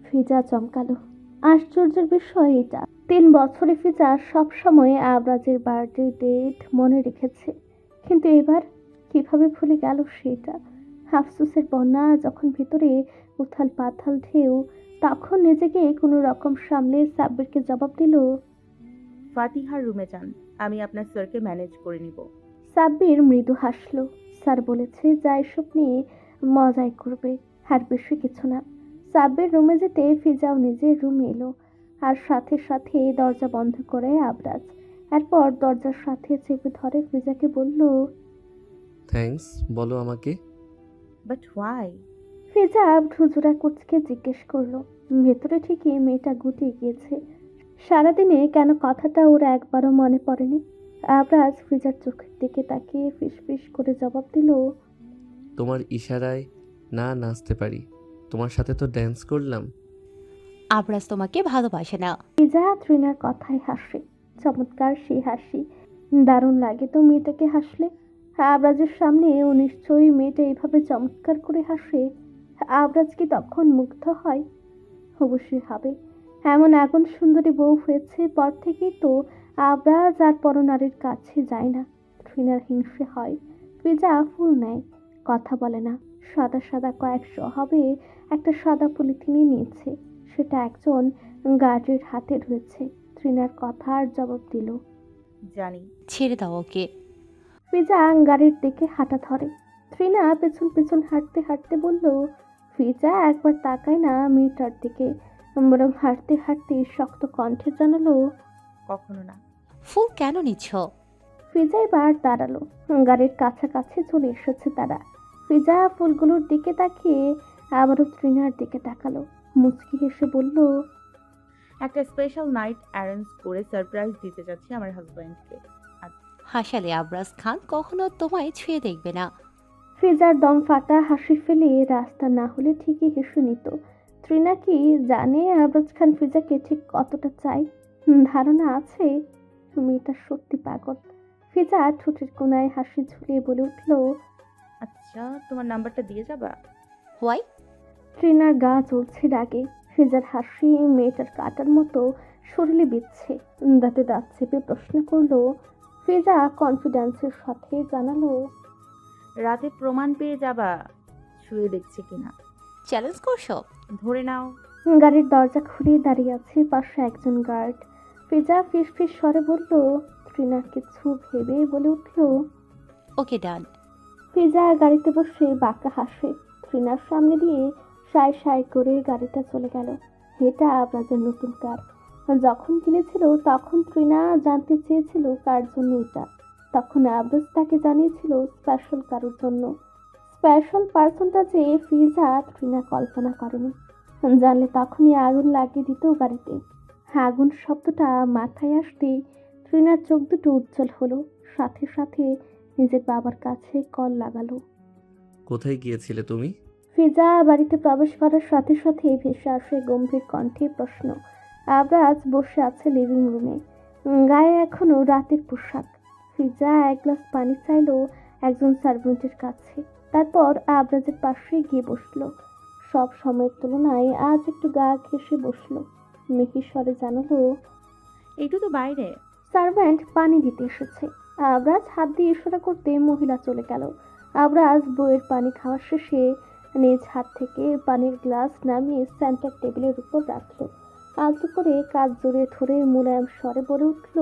C: ফিজা চমকালো। আশ্চর্যের বিষয় এটা, 3 বছরে ফিজা সবসময় আবরাজের বার্থডে ডেট মনে রেখেছে, কিন্তু এবার কিভাবে ভুলে গেল সেটা। আফসোসের বন্যা যখন ভিতরে উথাল পাথাল ঢেউ, তখন নিজেকে কোনো রকম সামলে সাব্বিরকে জবাব দিল,
B: ফাতিহার রুমে যান, আমি আপনার স্যারকে ম্যানেজ করে নিব।
C: সাব্বির মৃদু হাসলো। স্যার বলেছে যা এসব নিয়ে মজাই করবে, আর বেশি কিছু না। সাব্বির রুমে যেতে ফিজাও নিজের রুমে এলো, আর সাথে সাথে দরজা বন্ধ করে আবরাজ। এরপর দরজার সাথে চেপে ধরে ফিজাকে বলল,
D: থ্যাঙ্কস, বলো আমাকে।
B: But why?
C: ফিজা ভ্রুজোড়া কুচকে জিজ্ঞেস করলো। ভেতরে ঠিকই মেয়েটা গুটিয়ে গিয়েছে। সারাদিনে কেন কথাটা ওর একবারও মনে পড়েনি। আবরাজ ফিজার চোখের দিকে তাকিয়ে ফিসফিস করে জবাব দিল,
D: তোমার ইশারায় না নাচতে পারি, তোমার সাথে তো ড্যান্স করলাম।
H: আবরাজ তোমাকে ভালোবাসে না।
C: ফিজা তৃণার কথায় হাসে। চমৎকার সেই হাসি, দারুণ লাগে তো মেয়েটাকে হাসলে। আবরাজের সামনে ও নিশ্চয়ই মেয়েটা এইভাবে চমৎকার করে হাসে। আবরাজ কি তখন মুগ্ধ হয়? অবশ্যই হবে। এমন আগুন সুন্দরী বউ হয়েছে পর থেকেই তো আবরাজ আর পরনারীর কাছে যায় না। তৃণার হিংসে হয়। ফিজা ফুল নেয়, কথা বলে না। সাদা সাদা কয়েকশো হবে একটা সাদা পলিথিনে নিয়েছে, সেটা একজন গার্ডের হাতে রয়েছে। তৃণার কথার জবাব দিল,
B: জানি।
H: ছেড়ে দাও ওকে।
C: ফিজা গাড়ির দিকে হাঁটা ধরে। তৃণা পেছন পেছন হাঁটতে হাঁটতে বলল। ফিজা একবার তাকায় না মেয়েটার দিকে, বরং হাঁটতে হাঁটতে শক্ত কণ্ঠে জানালো,
B: কখনো না।
H: ফুল কেন নিচ্ছ?
C: ফিজা এবার দাঁড়ালো। গাড়ির কাছাকাছি চলে এসেছে তারা। ফিজা ফুলগুলোর দিকে তাকিয়ে আবারও তৃণার দিকে তাকালো, মুচকি হেসে বলল,
B: একটা স্পেশাল নাইট অ্যারেঞ্জ করে সারপ্রাইজ দিতে যাচ্ছি আমার হাজব্যান্ডকে।
H: হাসালে আবরাজ খান কখনো তোমায় ছুঁয়ে দেখবে না।
C: ফিজার দম ফাটা হাসি ফেলে রাস্তা না হলে ঠিকই হেসে নিত। তৃণা কি জানে আবরাজ খান ফিজাকে ঠিক কতটা চাই? ধারণা আছে মেয়েটা সত্যি পাগল। ফিজা ঠোঁটের কোনায় হাসি ঝুলিয়ে বলে উঠল,
B: আচ্ছা, তোমার নাম্বারটা দিয়ে যাবা?
H: হোয়াই?
C: তৃণার গা জ্বলছে রাগে। ফিজার হাসি মেয়েটার কাটার মতো শরীরে বিচ্ছে। দাঁতে দাঁত চেপে প্রশ্ন করলো। ফিজা কনফিডেন্সের সাথে জানালো,
B: রাতে প্রমাণ পেয়ে যাবা, শুয়ে দেখছে কিনা।
H: চ্যালেঞ্জ করছো?
B: ধরে নাও।
C: গাড়ির দরজা খুলে দাঁড়িয়ে আছে পাশে একজন গার্ড। ফিজা ফিস ফিস স্বরে বলল। তৃণা কিছু ভেবে বলে উঠল,
H: ওকে ডান।
C: ফিজা গাড়িতে বসে বাঁকা হাসে। তৃণার সামনে দিয়ে সাই সাই করে গাড়িটা চলে গেল। এটা আবরাজের নতুন কার। যখন কিনেছিল তখন তৃণা জানতে চেয়েছিল কার জন্য এটা। তখন আবরাজ তাকে জানিয়েছিল স্পেশাল কারোর জন্য। স্পেশাল পার্সনটা যে ফিজা তৃণা কল্পনা করেনি। জানলে তখনই আগুন লাগিয়ে দিত গাড়িতে। আগুন শব্দটা মাথায় আসতেই তৃণার চোখ দুটো উজ্জ্বল হলো। সাথে সাথে নিজের বাবার কাছে কল লাগালো।
D: কোথায় গিয়েছিলে তুমি?
C: ফিজা বাড়িতে প্রবেশ করার সাথে সাথে ভেসে আসে গম্ভীর কণ্ঠে প্রশ্ন। আবরাজ বসে আছে লিভিং রুমে, গায়ে এখনো রাতের পোশাক। ফিজা এক গ্লাস পানি চাইলো একজন সার্ভেন্টের কাছে, তারপর আবরাজের পাশে গিয়ে বসলো। সব সময়ের তুলনায় আজ একটু গা ঘেঁষে বসলো। মিহি স্বরে জানালো,
B: এইটু তো বাইরে।
C: সার্ভেন্ট পানি দিতে এসেছে। আবরাজ হাত দিয়ে ইশারা করতে মহিলা চলে গেল। আবরাজ বইয়ের পানি খাওয়া শেষে নিজ হাত থেকে পানির গ্লাস নামিয়ে সেন্টার টেবিলের উপর রাখলো। আলতো করে কাজ জড়িয়ে ধরে মুলায়ম স্বরে বলে উঠল,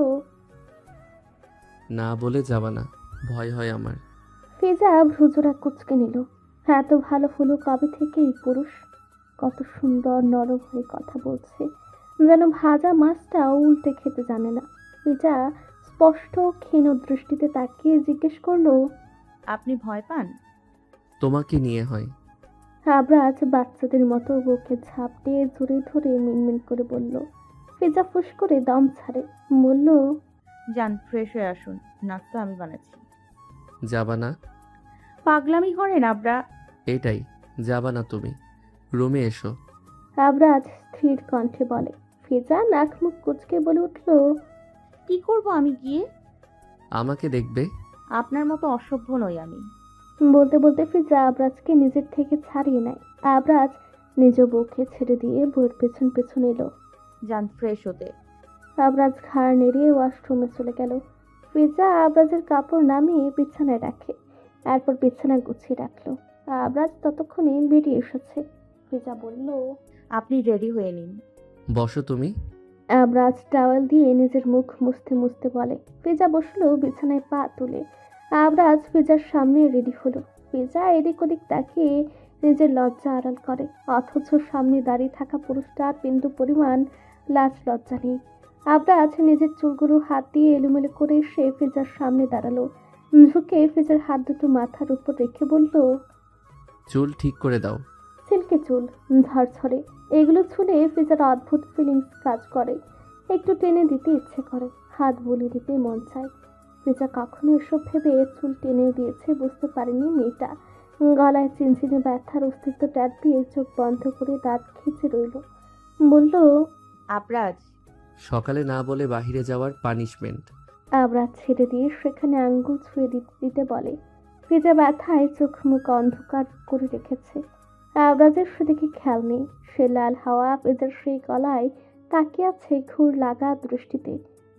D: না বলে যাবা না, ভয় হয় আমার।
C: ফিজা ভ্রুজোড়া কুচকে নিল। এত ভালো হলো কবে থেকে এই পুরুষ? কত সুন্দর নরম হয়ে কথা বলছে, যেন ভাজা মাছটাও উল্টে খেতে জানে না। ফিজা স্পষ্ট ক্ষীণ দৃষ্টিতে তাকিয়ে জিজ্ঞেস করলো,
B: আপনি ভয় পান?
D: তোমাকে নিয়ে হয়।
C: আবরাজ বাচ্চাদের মতো বুকে ঝাঁপ দিয়ে জড়িয়ে ধরে মিনমিন করে বলল। ফিজা ফুস করে দম ছাড়ে, বলল,
B: যান, ফ্রেশ হয়ে আসুন, নাস্তা আমি বানাচ্ছি।
D: যাবা না?
B: পাগলামি করেন আবরা।
D: এটাই, যাবা না তুমি? রুমে এসো।
C: আবরাজ স্থির কণ্ঠে বলে। ফিজা নাক মুখ কুচকে বলে উঠল,
B: কি করব আমি গিয়ে?
D: আমাকে দেখবে?
B: আপনার মতো অসভ্য নই আমি।
C: বলতে বলতে ফিজা আবরাজকে নিজের থেকে ছাড়িয়ে নেয়। আবরাজ নিজ বউকে ছেড়ে দিয়ে বউয়ের পেছন পেছন এলো।
B: যান, ফ্রেশ হতে।
C: আবরাজ ঘাড় নেড়িয়ে ওয়াশরুমে চলে গেল। ফিজা আবরাজের কাপড় নামিয়ে বিছানায় রাখে, এরপর বিছানা গুছিয়ে রাখলো। আবরাজ ততক্ষণে বেরিয়ে এসেছে। ফিজা বলল,
B: আপনি রেডি হয়ে নিন।
D: বসো তুমি।
C: আবরাজ টাওয়েল দিয়ে নিজের মুখ মুছতে মুছতে বলে। ফিজা বসলো বিছানায় পা তুলে। আবরাজ ফিজার সামনে রেডি হলো। ফিজা এদিক ওদিক তাকিয়ে নিজের লজ্জা আড়াল করে, অথচ সামনে দাঁড়িয়ে থাকা পুরুষটার বিন্দু পরিমাণ লাজ লজ্জা নেই। আবরাজ নিজের চুলগুলো হাত দিয়ে এলোমেলো করে এসে ফিজার সামনে দাঁড়ালো। ঝুঁকে ফিজার হাত দুটো মাথার উপর রেখে বলল,
D: চুল ঠিক করে দাও।
C: সিল্কে চুল, ঝরঝরে, এগুলো ছুলে ফিজার অদ্ভুত ফিলিংস কাজ করে। একটু টেনে দিতে ইচ্ছে করে, হাত বুলিয়ে দিতে মন চায়। ফিজা কখনো এসব ভেবে চুল টেনে দিয়েছে বুঝতে পারেনি মেয়েটা। গলায় চিনচিনে ব্যথার অস্তিত্ব ট্যাপ দিয়ে চোখ বন্ধ করে দাঁত খিচে রইল। বলল,
B: আবরাজ,
D: সকালে না বলে বাহিরে যাওয়ার পানিশমেন্ট।
C: আবরাজ ছেড়ে দিয়ে সেখানে আঙ্গুল ছুঁয়ে দিতে দিতে বলে। ফিজা ব্যথায় চোখ মুখ অন্ধকার করে রেখেছে। আবরাজের সেদিকে খেয়াল নেই। সে লাল হাওয়া ফিজার সেই গলায় তাকিয়ে আছে ঘুর লাগা দৃষ্টিতে।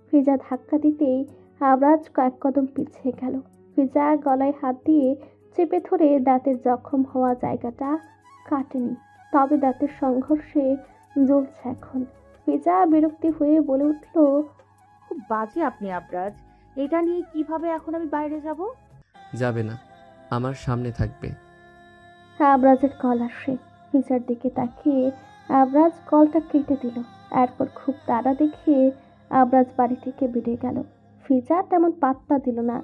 C: ফিজা ধাক্কা দিতেই আবরাজ কয়েক কদম পিছিয়ে গেল। ফিজা গলায় হাত দিয়ে চেপে ধরে দাঁতের জখম হওয়া জায়গাটা কাটেনি, তবে দাঁতের সংঘর্ষে জ্বলছে এখন। ফিজা বিরক্তি হয়ে বলে উঠল,
B: খুব বাজে আপনি আবরাজ। এটা নিয়ে কিভাবে এখন আমি বাইরে যাব?
D: যাবে না, আমার সামনে থাকবে।
C: আবরাজের কল আসে। ফিজার দিকে তাকিয়ে আবরাজ কলটা কেটে দিল। এরপর খুব তাড়া দেখিয়ে আবরাজ বাড়ি থেকে বেরিয়ে গেল। ফিজা তেমন পাত্তা দিল না।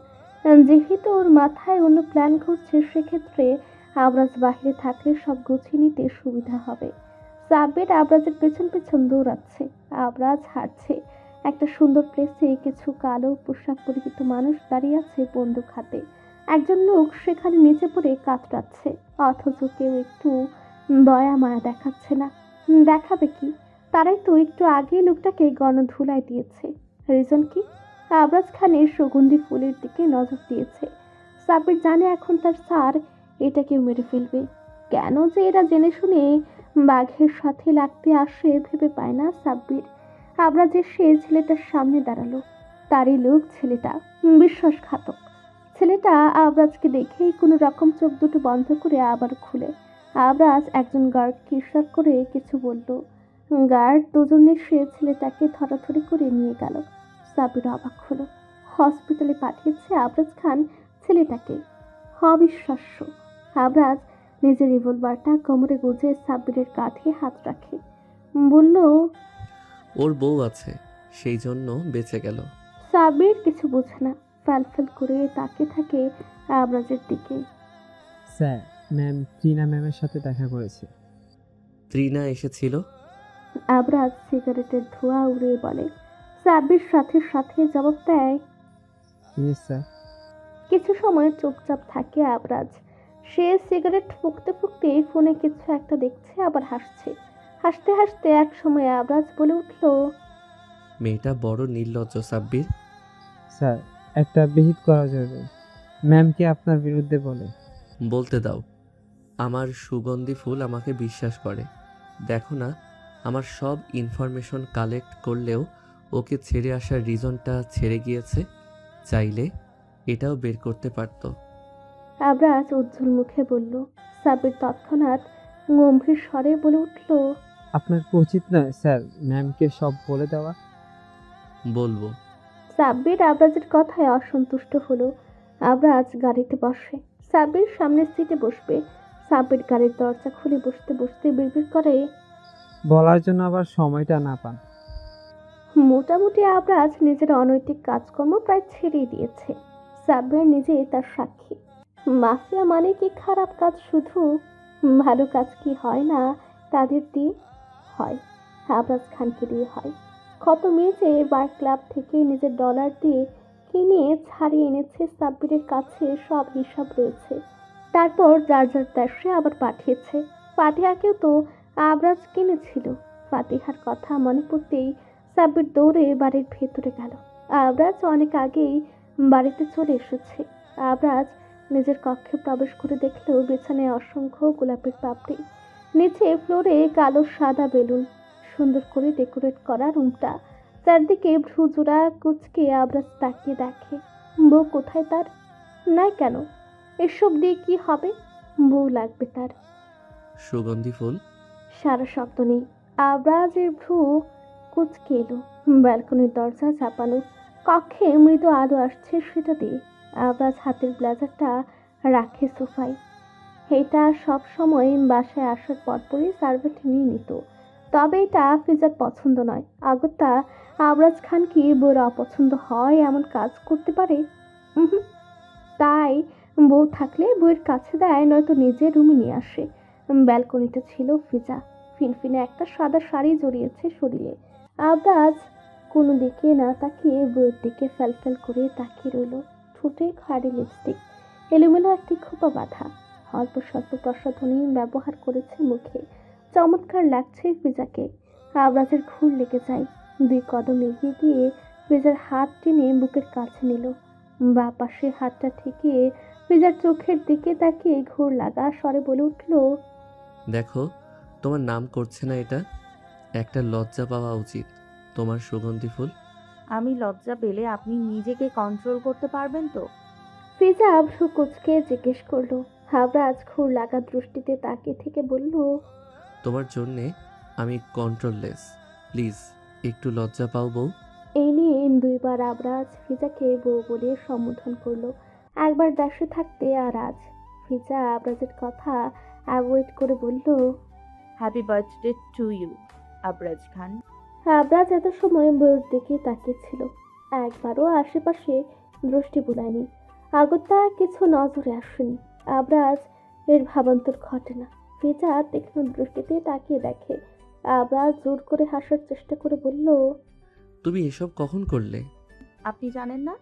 C: যেহেতু ওর মাথায় অন্য প্ল্যান ঘুরছে, সেক্ষেত্রে আবরাজ বাহিরে থাকলে সব গুছিয়ে নিতে সুবিধা হবে। সাব্বির আবরাজের পেছন পেছন দৌড়াচ্ছে। আবরাজ হাঁটছে। একটা সুন্দর প্লেসে কিছু কালো পোশাক পরিহিত মানুষ দাঁড়িয়ে আছে বন্দুক হাতে। একজন লোক সেখানে নিচে পড়ে কাতরাচ্ছে, অথচ কেউ একটু দয়া মায়া দেখাচ্ছে না। দেখাবে কি? তারাই তো একটু আগে লোকটাকে গণধুলায় দিয়েছে। রিজন কি? আবরাজ খানের সুগন্ধি ফুলের দিকে নজর দিয়েছে। সাব্বির জানে এখন তার স্যার এটাকেও মেরে ফেলবে। কেন যে এরা জেনে শুনে বাঘের সাথে লাগতে আসে ভেবে পায় না সাব্বির। আবরাজের সে ছেলেটার সামনে দাঁড়ালো। তারই লোক ছেলেটা, বিশ্বাসঘাতক। ছেলেটা আবরাজকে দেখেই কোনো রকম চোখ দুটো বন্ধ করে আবার খুলে। আবরাজ একজন গার্ডকে ইশারা করে কিছু বলল। গার্ড দুজনে সে ছেলেটাকে ধরাধরি করে নিয়ে গেল। সাবির অবাক হলো। হসপিটালে পাঠিয়েছে আবরাজ খান ছেলেটাকে। অবিশ্বাস্য। আবরাজ নিজের রিভলভারটা কোমরে গুজে সাব্বিরের কাঁধে হাত রাখে। বলল,
D: ওর বউ আছে, সেই জন্য বেঁচে গেল।
C: সাব্বির কিছু বোঝে না, ফ্যালফ্যাল করে তাকিয়ে থাকে আবরাজের দিকে।
E: স্যার, ম্যাম ত্রিনা ম্যামের সাথে দেখা করেছে।
D: ত্রিনা এসেছিল?
C: আবরাজ সিগারেটের ধোঁয়া উড়িয়ে বলে। সাব্বির সাথে সাথে জবাব দেয়,
E: ইয়েস স্যার।
C: কিছু সময় চুপচাপ থাকে আবরাজ। সে সিগারেট ফুঁকতে ফুঁকতে ফোনে কিছু একটা দেখছে, আবার হাসছে। হাসতে হাসতে এক সময় আবরাজ বলে উঠল,
D: মেয়েটা বড় নির্লজ্জ সাব্বির।
E: স্যার, একটা বিহিত করা যাবে। ম্যামকে আপনার বিরুদ্ধে বলে।
D: বলতে দাও। আমার সুগন্ধি ফুল আমাকে বিশ্বাস করে। দেখো না, আমার সব ইনফরমেশন কালেক্ট করলেও ওকে ছেড়ে আসার রিজনটা ছেড়ে গিয়েছে। চাইলে এটাও বের করতে পারতো।
C: আবরাজ উজ্জ্বল মুখে বলল। সাব্বির তৎক্ষণাৎ গম্ভীর স্বরে বলে উঠল,
E: আপনার কি উচিত নয় স্যার ম্যামকে সব বলে দেওয়া?
D: বলবো।
C: সাব্বির আবরাজের কথায় অসন্তুষ্ট হলো। আবরাজ গাড়িতে বসে। সাব্বির সামনের সিটে বসবে। সাব্বির গাড়ির দরজা খুলে বসতে বসতে বিড়বিড় করে,
E: বলার জন্য আবার সময়টা না পান।
C: মোটামুটি আবরাজ নিজের অনৈতিক কাজকর্ম প্রায় ছেড়েই দিয়েছে। সাব্বির নিজেই তার সাক্ষী। মাফিয়া মানে কি খারাপ কাজ শুধু? ভালো কাজ কি হয় না তাদের দিয়ে? হয়, আবরাজ খানকে দিয়ে হয়। কত মেয়ে যে বার ক্লাব থেকে নিজের ডলার দিয়ে কিনে ছাড়িয়ে এনেছে, সাব্বিরের কাছে সব হিসাব রয়েছে। তারপর যার যার দেশে আবার পাঠিয়েছে। ফাতিহাকেও তো আবরাজ কিনেছিল। ফাতিহার কথা মনে পড়তেই সাব্বির দৌড়ে বাড়ির ভেতরে গেল। আবরাজ অনেক আগেই বাড়িতে চলে এসেছে। আবরাজ নিজের কক্ষে প্রবেশ করে দেখল বিছানায় অসংখ্য গোলাপের পাপড়ি, নিচে ফ্লোরে কালো সাদা বেলুন। সুন্দর করে ডেকোরেট করা রুমটা। চারদিকে ভ্রুজোড়া কুচকে আবরাজ তাকিয়ে দেখে। বউ কোথায় তার? নাই কেন? এসব দিয়ে কি হবে? বউ লাগবে তার।
D: সুগন্ধি ফুল?
C: সারা শব্দ নেই। আবরাজের ভ্রু কুচকে এলো। ব্যালকনির দরজা চাপানো। কক্ষে মৃদু আলো আসছে সেটা দিয়ে। আবরাজ হাতের ব্লেজারটা রাখে সোফায়। এটা সব সময় বাসায় আসার পরপরই সার্ভেন্ট নিয়ে নিত। তবে এটা ফিজার পছন্দ নয়। আগত্যা আবরাজ খান কি বউর অপছন্দ হয় এমন কাজ করতে পারে? তাই বউ থাকলে বউয়ের কাছে দেয়, নয়তো নিজের রুমে নিয়ে আসে। ব্যালকনিতে ছিল ফিজা। ফিনফিনে একটা সাদা শাড়ি জড়িয়েছে শরীরে। আবরাজ কোনো দিকে না তাকিয়ে বইয়ের দিকে ফ্যালফ্যাল করে তাকিয়ে রইল। ঠোঁটে খাড়ি লিপস্টিক, এলোমেলো একটি খোপা বাঁধা, অল্প স্বল্প প্রসাধনী ব্যবহার করেছে মুখে। চমৎকার লাগছে ফিজাকে। আবরাজের ঘুর লেগে যায়। 2 কদম এগিয়ে গিয়ে ফিজার হাত টেনে বুকের কাছে নিল। বা পাশে হাতটা ঠেকিয়ে ফিজার চোখের দিকে তাকিয়ে ঘুর লাগা স্বরে বলে উঠল,
D: দেখো, তোমার নাম করছে না এটা? একটা লজ্জা পাওয়া উচিত। তোমার সুগন্ধি ফুল।
B: আমি লজ্জা পেলে আপনি নিজেকে কন্ট্রোল করতে পারবেন তো?
C: ফিজা ভ্রু কুঁচকে জিজ্ঞেস করলো। আবরাজ ঘুর লাগা দৃষ্টিতে তাকিয়ে থেকে বলল,
D: তোমার জন্যে আমি কন্ট্রোললেস। প্লিজ একটু লজ্জা পাও বউ।
C: এই নিয়ে 2 বার আবরাজ ফিজাকে বউ বলে সম্বোধন করলো। একবার দেশে থাকতে আর আজ। ফিজা আবরাজের কথা অ্যাভয়েড করে বলল,
B: হ্যাপি বার্থডে টু ইউ আবরাজ খান।
C: আবরাজ এত সময় বউয়ের দিকে তাকিয়েছিল, একবারও আশেপাশে দৃষ্টি বুলায়নি। আগত্যা কিছু নজরে আসেনি। আবরাজ এর ভাবান্তর ঘটে না। ফিজা তীক্ষ্ণ দৃষ্টিতে তাকিয়ে দেখে। আবরাজ জোর করে হাসার চেষ্টা করে বলল,
D: তুমি এসব কখন করলে?
B: আপনি জানেন না?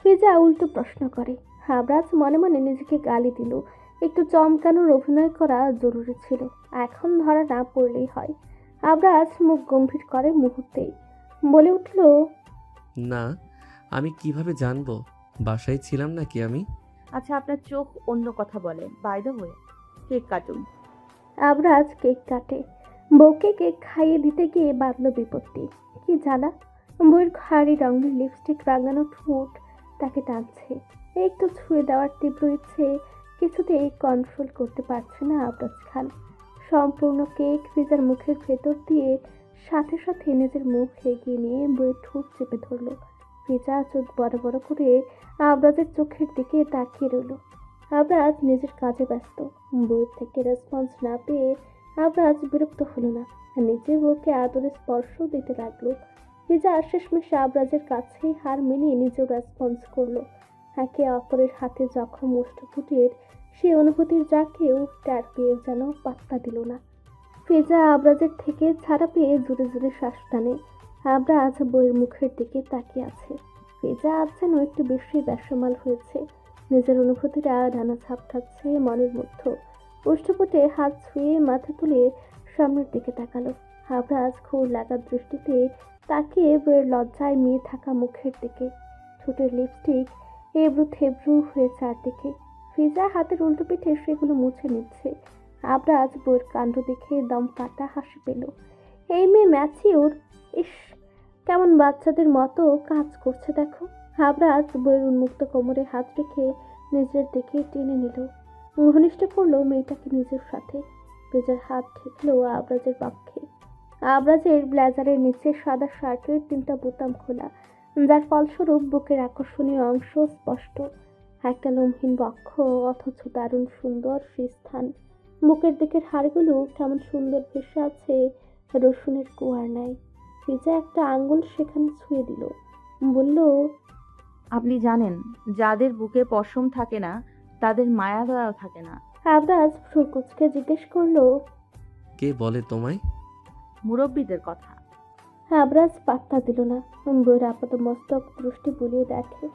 C: ফিজা উল্টো প্রশ্ন করে। আবরাজ মনে মনে নিজেকে গালি দিল। একটু চমকানোর অভিনয় করা জরুরি ছিল, এখন ধরা না পড়লেই হয়। আবরাজ মুখ গম্ভীর করে মুহূর্তেই বলে উঠল,
D: না, আমি কিভাবে জানবো? বাসায় ছিলাম নাকি আমি?
B: আচ্ছা, আপনার চোখ অন্য কথা বলে। বাই দ্য ওয়ে, কেক কাটুন।
C: আবরাজ কেক কাটে। বউকে কেক খাইয়ে দিতে গিয়ে বাঁধল বিপত্তি। কি জানা, বউয়ের খাড়ি রঙের লিপস্টিক রাঙানো ঠোঁট তাকে টানছে। একটু ছুঁয়ে দেওয়ার তীব্র ইচ্ছে কিছুতেই কন্ট্রোল করতে পারছে না আবরাজ খান। সম্পূর্ণ কেক ফিজার মুখের ভেতর দিয়ে সাথে সাথে নিজের মুখ এগিয়ে নিয়ে বউয়ের ঠোঁট চেপে ধরল। ফিজা চোখ বড় বড় করে আবরাজের চোখের দিকে তাকিয়ে রইল। আবরাজ নিজের কাজে ব্যস্ত। বউয়ের থেকে রেসপন্স না পেয়ে আবরাজ বিরক্ত হলো না, নিজে বউকে আদরে স্পর্শ দিতে লাগলো। ফিজা শেষমেশ আবরাজের কাছেই হার মেনে নিজেও রেসপন্স করলো। একে অপরের হাতে জখম অষ্টপুটের সেই অনুভূতির যা কেউ ট্যার পেয়েও যেন পাত্তা দিল না। ফিজা আবরাজের থেকে ছাড়া পেয়ে জোরে জোরে শ্বাস টানে। আবরাজ বইয়ের মুখের দিকে তাকিয়ে আছে। ফিজা আজ যেন একটু বেশি বেসামাল হয়েছে। নিজের অনুভূতিরা ডানা ঝাপটাচ্ছে মনের মধ্যে। অষ্টপুটে হাত ছুঁয়ে মাথা তুলে সামনের দিকে তাকালো। আবরাজ ঘোর লাগা দৃষ্টিতে তাকিয়ে বইয়ের লজ্জায় মেয়ে থাকা মুখের দিকে। ঠোঁটের লিপস্টিক এবড়ো থেবড়ো হয়ে চারদিকে। ফিজা হাতের উল্টো পিঠে সেগুলো মুছে নিচ্ছে। আবরাজ বইয়ের কাণ্ড দেখে দম কাটা হাসি পেল। এই মেয়ে ম্যাচিওর, ইস কেমন বাচ্চাদের মতো কাজ করছে দেখো। আবরাজ বইয়ের উন্মুক্ত কোমরে হাত রেখে নিজের দিকে টেনে নিল, ঘনিষ্ঠ করলো মেয়েটাকে নিজের সাথে। ফিজার হাত ঠেকলো আবরাজের পক্ষে। আবরাজের ব্লেজারের নিচে সাদা শার্টের 3টা বোতাম খোলা, যার ফলস্বরূপ বুকের আকর্ষণীয় অংশ স্পষ্ট। একটা লোমহীন বক্ষ, অথচ দারুণ সুন্দর সেই স্থান। বুকের দিকের হাড়গুলো কেমন সুন্দর ভেসে আছে রসুনের কুয়ার ন্যায়। ফিজা একটা আঙ্গুল সেখানে ছুঁয়ে দিল, বলল,
B: আপনি জানেন, যাদের বুকে পশম থাকে না তাদের মায়া দয়াও থাকে না।
C: আবরাজ ভ্রুকুচকে জিজ্ঞেস করলো,
D: কে বলে তোমায়?
B: মুরব্বীদের কথা।
C: আবরাজ পাত্তা দিল না। বইয়ের আপাত মস্তক দৃষ্টি বুলিয়ে দেখে,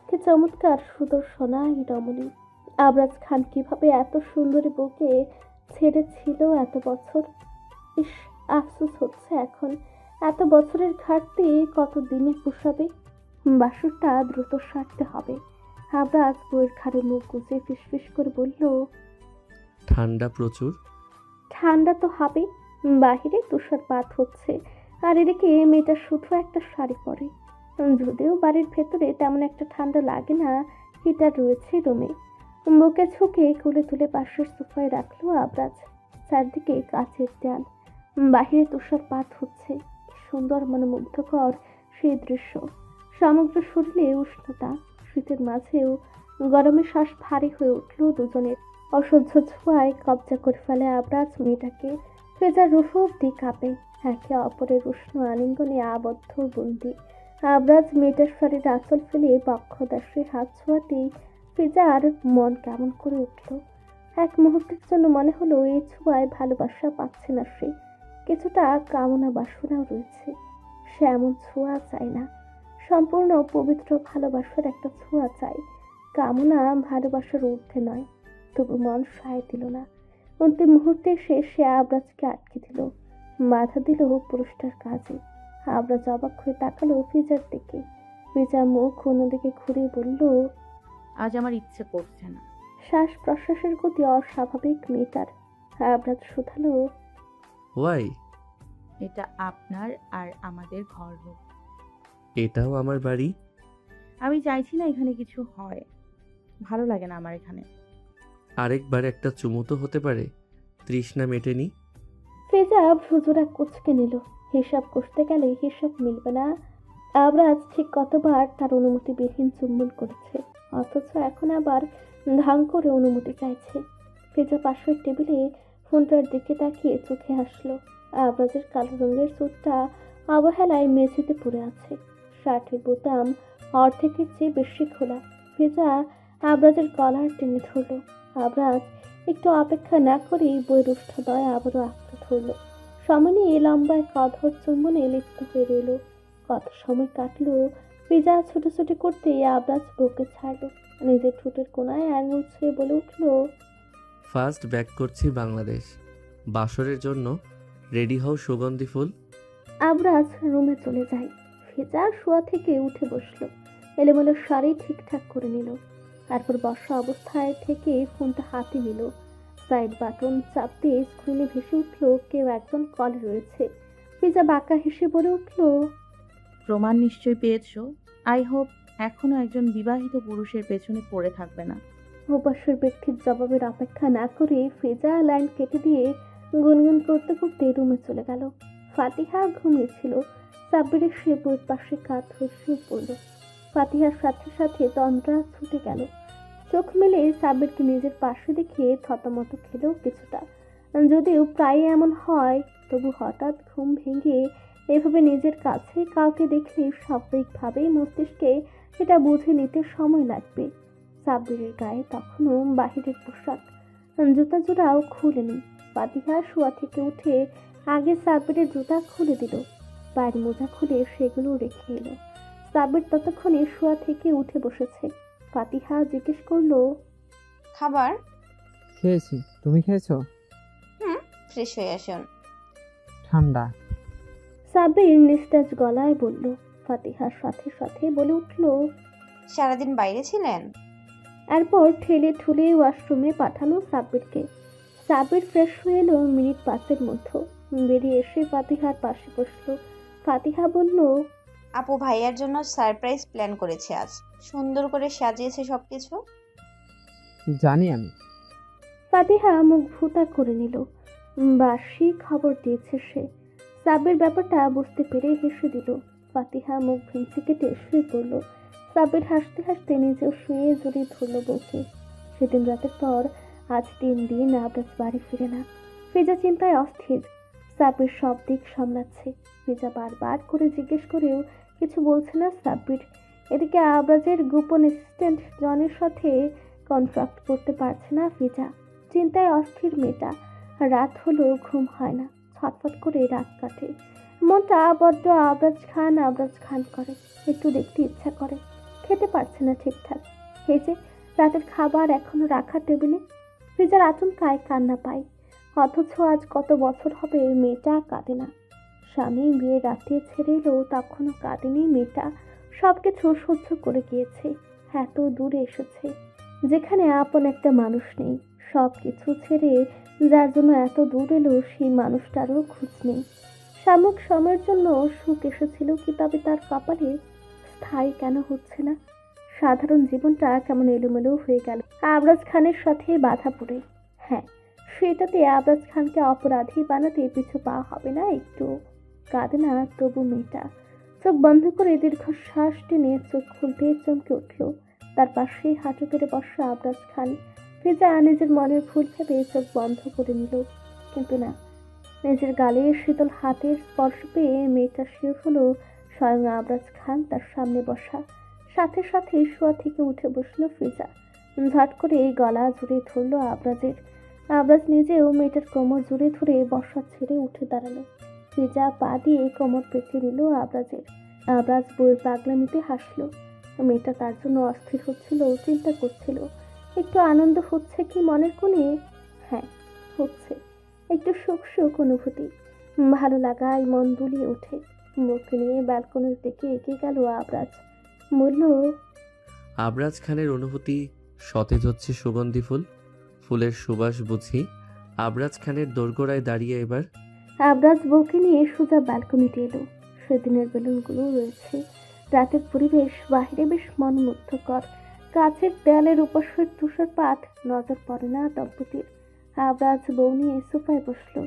C: কি চমৎকার সুদর্শনা এই রমণী। আবরাজ খান কিভাবে এত সুন্দরী বউকে ছেড়েছিল এত বছর। ইস, আফসোস হচ্ছে এখন। এত বছরের ঘাটতি কত দিনে পোষাবে। বাসরটা দ্রুত সারতে হবে। আবরাজ বইয়ের ঘাড়ে মুখ গুজে ফিসফিস করে বলল,
D: ঠান্ডা প্রচুর।
C: ঠান্ডা তো হবে, বাহিরে তুষারপাত হচ্ছে, আর এদিকে মেয়েটা শুধু একটা শাড়ি পরে। যদিও বাড়ির ভেতরে তেমন একটা ঠান্ডা লাগে না, হিটার রয়েছে রুমে। বুকে ঝুঁকে কোলে তুলে পাশের সোফায় রাখলো আবরাজ। চারদিকে কাচের দেয়াল, বাহিরে তুষারপাত হচ্ছে। কি সুন্দর মনোমুগ্ধকর সেই দৃশ্য। সমগ্র শরীরে উষ্ণতা, শীতের মাঝেও গরমে শ্বাস ভারী হয়ে উঠল দুজনের। অসহ্য ছোঁয়ায় কবজা করে ফেলে আবরাজ মেয়েটাকে। ফেজার রুহ অব্দি কাঁপে। একে অপরের উষ্ণ আলিঙ্গনে আবদ্ধ বন্দি। আবরাজ মেয়েটার শরীরে আঁচল ফেলে বক্ষদেশে হাত ছোঁয়াতেই ফিজার মন কেমন করে উঠল। এক মুহূর্তের জন্য মনে হলো এই ছোঁয়ায় ভালোবাসা পাচ্ছে না সে, কিছুটা কামনা বাসনাও রয়েছে। সে এমন ছোঁয়া চায় না, সম্পূর্ণ পবিত্র ভালোবাসার একটা ছোঁয়া চাই। কামনা ভালোবাসার ঊর্ধ্বে নয়। তবু মন সায় দিল না। অন্তিম মুহূর্তে সে আবরাজকে আটকে দিল, বাধা দিল পুরুষটার কাজে। আবরাজ অবাক হয়ে তাকালো ফিজার দিকে। ফিজা মুখ অন্যদিকে ঘুরে বলল,
B: আজ আমার ইচ্ছে করছে না।
C: শ্বাস প্রশ্বাসের গতি অস্বাভাবিক মেটার। আবরাজ শুধালো,
D: ওয়াই?
B: এটা আপনার আর আমাদের ঘর হোক।
D: এটাও আমার বাড়ি।
B: আমি চাইছি না এখানে কিছু হয়, ভালো লাগে না আমার এখানে।
D: আরেকবার একটা চুমু তো হতে পারে, তৃষ্ণা মেটেনি।
C: ফিজা ভ্রুজোড়া কুঁচকে নিল। হিসাব কষতে গেলে হিসাব মিলবে না। আবরাজ ঠিক কতবার তার অনুমতিবিহীন চুম্বন করেছে, অথচ এখন আবার ঢং করে অনুমতি চাইছে। ফিজা পাশের টেবিলে ফোনটার দিকে তাকিয়ে চোখে হাসলো। আবরাজের কালো রঙের স্যুটটা অবহেলায় মেঝেতে পড়ে আছে। শার্টের বোতাম অর্ধেকের চেয়ে বেশি খোলা। ফিজা আবরাজের কলার টেনে ধরল। আবরাজ একটু অপেক্ষা না করেই বইয়ের উষ্ঠদয় আবারও আঁকড়ে ধরল। সময় নিয়ে লম্বা এক অধর চুম্বনে লিপ্ত হয়ে রইল। কত সময় কাটলো। ফিজা ছুটোছুটি করতে আবরাজ বুকে ছাড়লো। নিজের ঠোঁটের কোনায় আঙুল ছুঁয়ে বলে উঠল,
D: ফার্স্ট ব্যাক করছি বাংলাদেশ। বাসরের জন্য রেডি হও সুগন্ধি ফুল।
C: আবরাজ রুমে চলে যায়। ফিজা শোয়া থেকে উঠে বসলো, এলোমেলো শাড়ি ঠিকঠাক করে নিল। তারপর বসা অবস্থায় থেকে ফোনটা হাতে নিল। সাইড বাটন চাপ দিয়ে স্ক্রিনে ভেসে উঠল কেউ একজন কলে রয়েছে। ফিজা বাঁকা হেসে বলে উঠল,
B: প্রমাণ নিশ্চয়ই পেয়েছো। আই হোপ এখনো একজন বিবাহিত পুরুষের পেছনে পড়ে থাকবে না।
C: অবশ্যই ব্যক্তির জবাবের অপেক্ষা না করে ফিজা লাইন কেটে দিয়ে গুনগুন করতে করতে রুমে চলে গেল। ফাতিহা ঘুমিয়েছিল। সাব্বিরের সে বইয়ের পাশে কাত হয়ে শুয়ে পড়ল। ফাতিহার সাথে সাথে তন্দ্রা ছুটে গেল। চোখ মেলে সাব্বিরকে নিজের পাশে দেখে থতমত খেল কিছুটা। যদিও প্রায় এমন হয়, তবু হঠাৎ ঘুম ভেঙে এভাবে নিজের কাছে কাউকে দেখলে স্বাভাবিকভাবেই মস্তিষ্কে সেটা বুঝে নিতে সময় লাগবে। সাব্বিরের গায়ে তখনও বাহিরের পোশাক, জুতা জোড়াও খুলেনি। ফাতিহা শোয়া থেকে উঠে আগে সাব্বিরের জুতা খুলে দিল, পায়ের মোজা খুলে সেগুলো রেখে এলো। সাব্বির ততক্ষণে শোয়া থেকে উঠে বসেছে। ফাতিহা জিজ্ঞেস করলো,
G: খাবার?
E: খেয়েছি, তুমি খেয়েছো?
G: ফ্রেশ হয়ে আসুন।
E: ঠান্ডা।
C: সাব্বির নিস্তেজ গলায় বলল। ফাতিহার সাথে সাথে বলে উঠল,
G: সারাদিন বাইরে ছিলেন?
C: এরপর ঠেলে ঠুলে ওয়াশরুমে পাঠানো সাব্বিরকে। সাব্বির ফ্রেশ হয়ে এলো মিনিট 5-এর মধ্যে। বেরিয়ে এসে ফাতিহার পাশে বসলো। ফাতিহা বলল,
G: আপু ভাইয়ার জন্য সারপ্রাইজ প্ল্যান করেছে আজ। সুন্দর করে সাজিয়েছে সবকিছু।
E: জানি আমি।
C: ফাতিহা মুখ ভুতা করে নিল। বাসি খবর দিয়েছে সে। সাব্বির ব্যাপারটা বুঝতে পেরে হেসে দিল। ফাতিহা মুখ ভেঙচি কেটে শুয়ে পড়ল। সাব্বির হাসতে হাসতে নিজেও শুয়ে জড়িয়ে ধরল বউকে। সেদিন রাতের পর আজ 3 দিন আবরাজ বাড়ি ফিরে না। ফিজা চিন্তায় অস্থির। সাব্বির সব দিক সামলাচ্ছে। ফিজা বারবার করে জিজ্ঞেস করেও কিছু বলছে না সাব্বির। এদিকে আবরাজের গোপন অ্যাসিস্ট্যান্ট জনের সাথে কন্ট্রাক্ট করতে পারছে না ফিজা। চিন্তায় অস্থির মেয়েটা। রাত হলো ঘুম হয় না, ছটফট করে রাত কাটে। মনটা বড্ড আবরাজ খান করে। একটু দেখতে ইচ্ছা করে, খেতে পারছে না ঠিকঠাক। এই যে রাতের খাবার এখনো রাখা টেবিলে। ফিজার আচমকায় কান্না পায়। অথচ আজ কত বছর হবে মেয়েটা কাঁদে না। স্বামী বিয়ে রাতে ছেড়ে এলো, তখনও কাঁদেনি মেয়েটা। সব কিছু সহ্য করে গিয়েছে। এত দূরে এসেছে যেখানে আপন একটা মানুষ নেই। সব কিছু ছেড়ে যার জন্য এত দূর এলো, সেই মানুষটারও খোঁজ নেই। সাময়িক সময়ের জন্য সুখ এসেছিল কি, তবে তার কপালে স্থায়ী কেন হচ্ছে না? সাধারণ জীবনটা কেমন এলোমেলো হয়ে গেল আবরাজ খানের সাথে বাধা পড়ে। হ্যাঁ, সেটাতে আবরাজ খানকে অপরাধী বানাতে পিছু পাওয়া হবে না একটু। কাঁদে না তবু মেয়েটা। চোখ বন্ধ করে দীর্ঘশ্বাস টেনে চোখ খুলতে চমকে উঠল। তার পাশে হাঁটু কেটে বসা আবরাজ খান। ফিজা নিজের মনের ভুল ভেবে চোখ বন্ধ করে নিল, কিন্তু না। নিজের গালে শীতল হাতের স্পর্শ পেয়ে মেয়েটা শিওর হলো স্বয়ং আবরাজ খান তার সামনে বসা। সাথে সাথে শোয়া থেকে উঠে বসলো ফিজা। ঝট করে গলা জুড়ে ধরলো আবরাজের। আবরাজ নিজেও মেয়েটার কোমর জুড়ে ধরে বসা ছেড়ে উঠে দাঁড়ালো। ফিজা পা দিয়ে কোমর পেঁচিয়ে নিল আবরাজের। আবরাজ বইয়ের পাগলামিতে হাসলো। মেয়েটা তার জন্য অস্থির হচ্ছিল, চিন্তা করছিল একটু আনন্দ হচ্ছে কি মনের কোণে। হ্যাঁ, হচ্ছে একটু সুখ সুখ অনুভূতি, ভালো লাগায় মন দুলিয়ে ওঠে। মুখ নিয়ে ব্যালকনির দিকে এগিয়ে গেল আবরাজ। বলল,
D: আবরাজ খানের অনুভূতি সতেজ হচ্ছে সুগন্ধি ফুল, ফুলের সুবাস বুঝি। আবরাজ খানের দোরগোড়ায় দাঁড়িয়ে এবার
C: আবরাজ বউকে নিয়ে সোজা ব্যালকনিতে এলো। সেদিনের বেলুনগুলো রয়েছে। রাতের পরিবেশ বাইরে বেশ মনোমুগ্ধকর। কাছের দেয়ালের উপাসের তুষারপাত নজর পড়ে না দম্পতির। আবরাজ বউ নিয়ে সোফায় বসলো।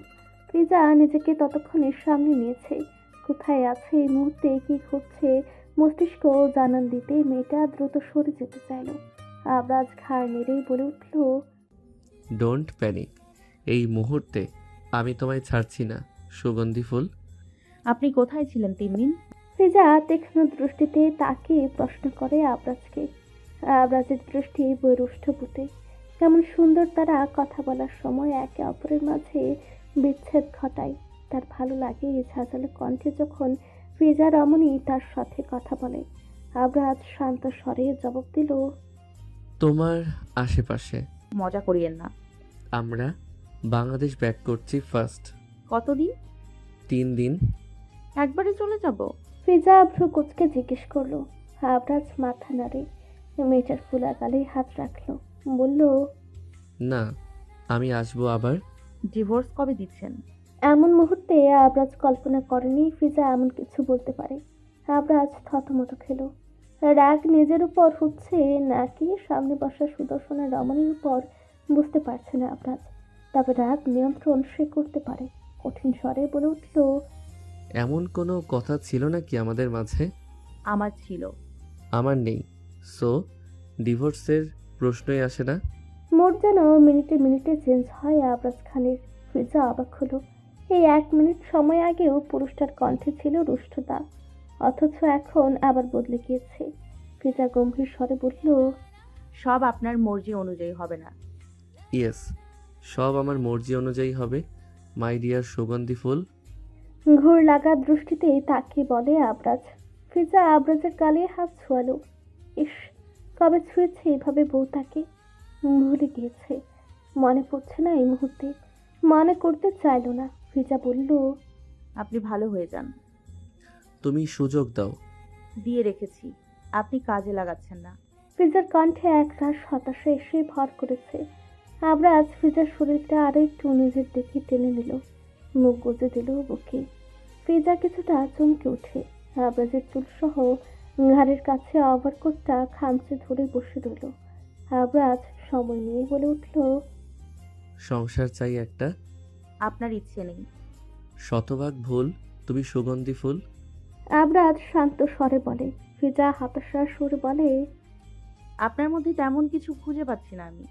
C: ফিজা নিজেকে ততক্ষণে সামনে নিয়েছে। কোথায় আছে এই মুহূর্তে, কি ঘটছে, মস্তিষ্ক জানান দিতে মেয়েটা দ্রুত সরে যেতে চাইল। আবরাজ ঘাড় নেড়েই বলে উঠল,
D: ডোন্ট প্যানিক, এই মুহূর্তে আমি তোমায় ছাড়ছি না সুগন্ধি ফুল।
B: আপনি কোথায় ছিলেন 3 দিন?
C: ফিজা তীক্ষ্ণ দৃষ্টিতে তাকে প্রশ্ন করে আবরাজকে। আবরাজের দৃষ্টি বৈরুষ্ঠভূতে। কেমন সুন্দর তারা কথা বলার সময় একে অপরের মাঝে বিচ্ছেদ ঘটায়। তার ভালো লাগে ঝাঁঝালো কণ্ঠে যখন ফিজা রমণী তার সাথে কথা বলে। আবরাজ শান্ত স্বরে জবাব দিল,
D: তোমার আশেপাশে।
B: মজা করিয়েন না।
D: আমরা বাংলাদেশ ব্যাক করছি ফার্স্ট।
B: কতদিন?
D: 3 দিন।
B: একবারে চলে যাব?
C: ফিজা ভ্রু কুচকে জিজ্ঞেস করলো। আবরাজ মাথা নাড়ে। মেয়েটার ফুলা গালে হাত রাখলো। বলল,
D: না, আমি আসবো আবার।
B: ডিভোর্স কবে দিচ্ছেন?
C: এমন মুহূর্তে আবরাজ কল্পনা করেনি ফিজা এমন কিছু বলতে পারে। আবরাজ থতমত খেলো। রাগ নিজের উপর হচ্ছে নাকি সামনে বসা সুদর্শনের রমণীর উপর বুঝতে পারছে না আবরাজ। তবে রাগ নিয়ন্ত্রণ সে করতে পারে। কঠিন স্বরে বলে উঠল,
D: এমন কোনো কথা ছিল নাকি আমাদের মাঝে?
B: আমার ছিল।
D: আমার নেই, সো ডিভোর্সের প্রশ্নই আসে না।
C: মোট যেন মিনিটে মিনিটে চেঞ্জ হয় আবরাজ খানের। ফিজা অবাক হলো। এই 1 মিনিট সময় আগেও পুরুষটার কণ্ঠে ছিল রুষ্টতা, অথচ এখন আবার বদলে গিয়েছে। ফিজা গম্ভীর স্বরে বলল,
B: সব আপনার মর্জি অনুযায়ী হবে না।
D: ইয়েস, সব আমার মর্জি অনুযায়ী হবে মাই ডিয়ার সুগন্ধি ফুল।
C: ঘোর লাগা দৃষ্টিতে তাকে বলে আবরাজ। ফিজা আবরাজের গালে হাত ছোঁয়ালো। ইস, কবে ছুঁয়েছে এভাবে বউ তাকে? ভুলে গিয়েছে, মনে পড়ছে না এই মুহূর্তে, মনে করতে চাইলো না। ফিজা বলল,
B: আপনি ভালো হয়ে যান।
D: তুমি সুযোগ দাও।
B: দিয়ে রেখেছি, আপনি কাজে লাগাচ্ছেন না।
C: ফিজার কণ্ঠে একরাশ হতাশা এসে ভর করেছে। আবরাজ ফিজার শরীরটা আরো একটু নিজের দিকে টেনে নিল, মুখ গুজে দিল বুকে। ফিজা কিছুটা চমকে ওঠে। আবরাজের চুলসহ ঘাড়ের কাছে ওভারকোটটা খামচে ধরে বসে রইল। আবরাজ সময় নিয়ে বলে উঠল,
D: সংসার চাই একটা।
B: আপনার ইচ্ছে নেই।
D: শতভাগ ভুল, তুমি সুগন্ধি ফুল।
C: আবরাজ শান্ত স্বরে বলে। ফিজা হতাশার সুরে বলে,
B: আপনার মধ্যে তেমন কিছু খুঁজে পাচ্ছি না আমি।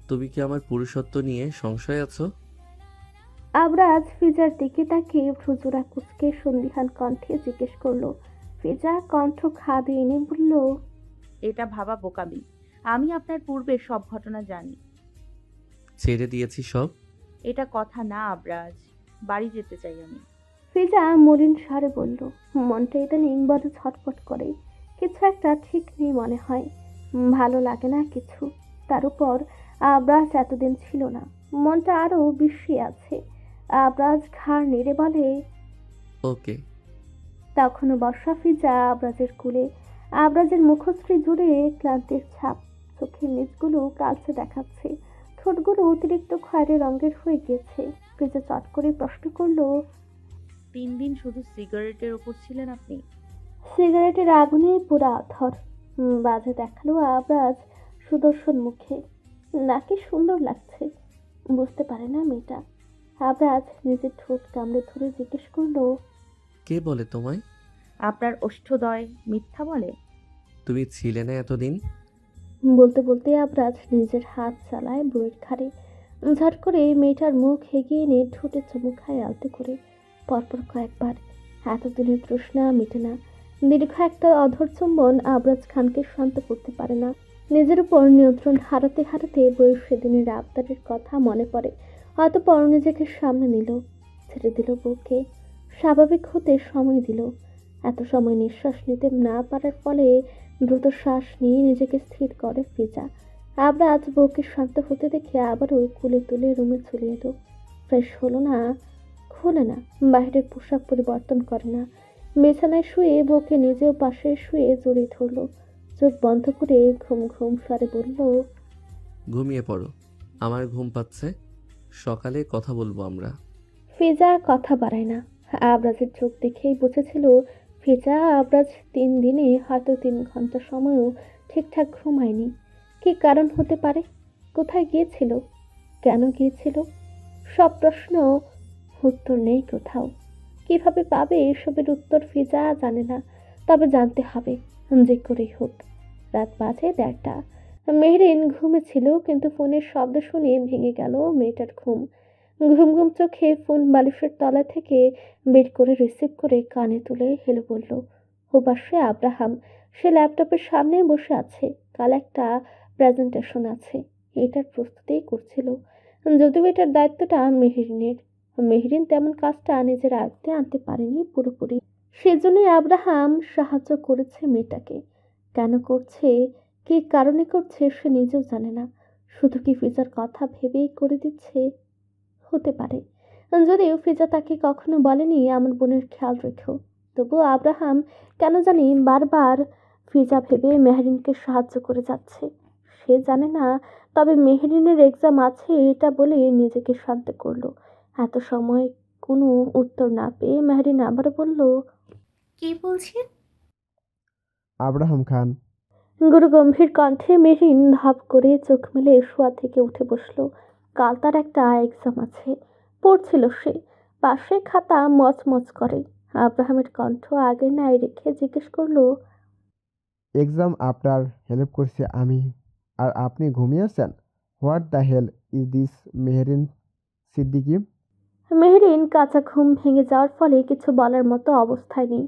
D: তুমি কি আমার পুরুষত্ব নিয়ে সংশয় আছো?
C: আবরাজ ফিজার দিকে তাকিয়ে ভ্রুজোড়া কুচকে সন্দিহান কণ্ঠে জিজ্ঞেস করলো। ফিজা কণ্ঠ খা দিয়ে এনে বলল,
B: এটা ভাবা বোকামি। আমি আপনার পূর্বের সব ঘটনা জানি।
D: ছেড়ে দিয়েছি সব।
B: এটা কথা না আবরাজ, বাড়ি যেতে চাই আমি।
C: ফিজা মলিন স্বরে বলল। মনটা ইদানিং বড় ছটফট করে। কিছু একটা ঠিক নেই মনে হয়। ভালো লাগে না কিছু। তার উপর আবরাজ এতদিন ছিল না, মনটা আরো বিষিয়ে আছে। আবরাজ ঘাড় নেড়ে বলে,
D: ওকে।
C: তখনও বর্ষা ফিজা আবরাজের কোলে। আবরাজের মুখশ্রী জুড়ে ক্লান্তির ছাপ, চোখের নিচগুলো কালচে দেখাচ্ছে, ঠোঁটগুলো অতিরিক্ত খয়েরি রঙের হয়ে গিয়েছে। ফিজা চট করে প্রশ্ন করলো,
B: 3 দিন শুধু সিগারেটের ওপর ছিলেন আপনি?
C: সিগারেটের আগুনে পুরা অথর। বাজে দেখালো আবরাজ সুদর্শন মুখে। নাকি সুন্দর লাগছে বুঝতে পারে না মেয়েটা। আবরাজ নিজের ঠোঁট কামড়ে ধরে জিজ্ঞেস করলো,
D: কে বলে তোমায়?
B: আপনার ওষ্ঠদয় মিথ্যা বলে?
D: তুমি ছিলে না এতদিন।
C: বলতে বলতে আবরাজ নিজের হাত চালায় বউয়ের ঘাড়ে। ঝট করে মেয়েটার মুখ এগিয়ে এনে ঠোঁটে চুমু খায় আলতো করে, পরপর কয়েকবার। এতদিনের তৃষ্ণা মেটে না। দীর্ঘ একটা অধর চুম্বন আবরাজ খানকে শান্ত করতে পারে না। নিজের উপর নিয়ন্ত্রণ হারাতে হারাতে বউয়ের সেদিনের আবদারের কথা মনে পড়ে। অতঃপর নিজেকে সামনে নিল, ছেড়ে দিল বউকে। স্বাভাবিক হতে সময় দিল। এত সময় নিঃশ্বাস নিতে না পারার ফলে দ্রুত শ্বাস নিয়ে নিজেকে স্থির করে ফিজা। আবরাজ বউকে শান্ত হতে দেখে আবারও কুলে তুলে রুমে চলে এলো। ফ্রেশ হলো না, খোলে না, বাইরের পোশাক পরিবর্তন করে না, বিছানায় শুয়ে বউকে নিজেও পাশে শুয়ে জড়িয়ে ধরলো। চোখ বন্ধ করে ঘুম ঘুম স্বরে বলল,
D: ঘুমিয়ে পড়ো, আমার ঘুম পাচ্ছে, সকালে কথা বলবো আমরা।
C: ফিজা কথা বাড়ায় না। আবরাজের চোখ দেখেই বুঝেছিল ফিজা আবরাজ 3 দিনে হয়তো 3 ঘন্টা সময়ও ঠিকঠাক ঘুমায়নি। কি কারণ হতে পারে? কোথায় গিয়েছিল? কেন গিয়েছিল? সব প্রশ্ন উত্তর নেই কোথাও। কিভাবে পাবে এসবের উত্তর ফিজা জানে না, তবে জানতে হবে যে করেই হোক। রাত বাজে 1:30। মেহরিন ঘুমেছিল, কিন্তু ফোনের শব্দ শুনে ভেঙে গেল মেয়েটার ঘুম। ঘুম ঘুম চোখে ফোন বালিশের তলা থেকে বের করে রিসিভ করে কানে তুলে হেলো বলল। ওপাশে আব্রাহাম, সে ল্যাপটপের সামনে বসে আছে। কাল একটা প্রেজেন্টেশন আছে, এটার প্রস্তুতি করছিল। যদিও এটার দায়িত্বটা মেহরিনের। মেহরিন তেমন কাজটা নিজের আয়ত্তে আনতে পারেনি পুরোপুরি, সেজন্যই আব্রাহাম সাহায্য করেছে মেয়েটাকে। কেন করছে, কী কারণে করছে সে নিজেও জানে না। শুধু কি ফিজার কথা ভেবেই করে দিচ্ছে? হতে পারে, যদিও ফিজা তাকে কখনো বলেনি আমার বোনের খেয়াল রেখো। তবুও আব্রাহাম কেন জানি বারবার ফিজা ভেবে মেহরিনকে সাহায্য করে যাচ্ছে। সে জানে না, তবে মেহরিনের এক্সাম আছে এটা বলে নিজেকে শান্ত করলো। এত সময় কোনো উত্তর না পেয়ে মেহরিন আবারও বলল,
A: কি বলছেন?
E: আব্রাহাম খান।
C: গুরু গম্ভীর কণ্ঠে মেহরিন ধাপ করে চোখ মেলে শোয়া থেকে উঠে বসলো। কাল তার একটা এক্সাম আছে, পড়ছিল সে। পাশে খাতা মচমচ করে। আব্রাহামের কণ্ঠ আগের ন্যায় রেখে জিজ্ঞেস করলো,
E: এক্সাম আপনার হেল্প করছি আমি, আর আপনি ঘুমিয়েছেন? What the hell is this Mehrin Siddiqui?
C: Mehrin কাঁচা ঘুম ভেঙে যাওয়ার ফলে কিছু বলার মতো অবস্থায় নেই।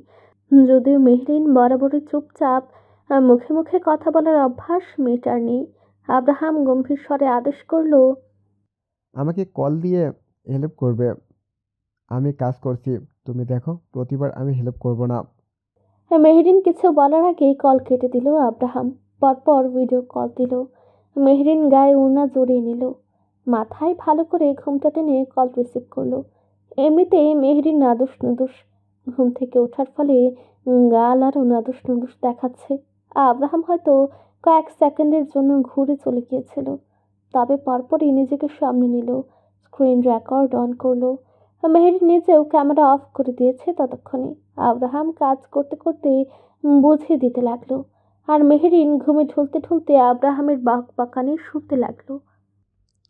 C: যদিও মেহরিন বরাবরই চুপচাপ, মুখে মুখে কথা বলার অভ্যাস মেয়েটার নেই। আব্রাহাম গম্ভীর স্বরে আদেশ করলো,
E: আমাকে কল দিয়ে হেল্প করবে। আমি কাজ করছি, তুমি দেখো, প্রতিবার আমি হেল্প করব না।
C: মেহরিন কিছু বলার আগেই কল কেটে দিল আব্রাহাম। পরপর ভিডিও কল দিল। মেহরিন গায়ে ওড়না জড়িয়ে নিল, মাথায় ভালো করে ঘুমটা টেনে কল রিসিভ করলো। এমনিতেই মেহরিন নাদুস নুদুস, ঘুম থেকে ওঠার ফলে গাল আরও নাদুস নুদুস দেখাচ্ছে। আব্রাহাম হয়তো কয়েক সেকেন্ডের জন্য ঘুরে চলে গিয়েছিল, তবে পরপরই নিজেকে সামনে নিল, স্ক্রিন রেকর্ড অন করলো। মেহের নিজেও ক্যামেরা অফ করে দিয়েছে ততক্ষণে। আব্রাহাম কাজ করতে করতে বুঝিয়ে দিতে লাগলো, আর মেহেরিন ঘুমে ঢুলতে ঢুলতে আব্রাহামের বাকবাকানি শুনতে লাগলো।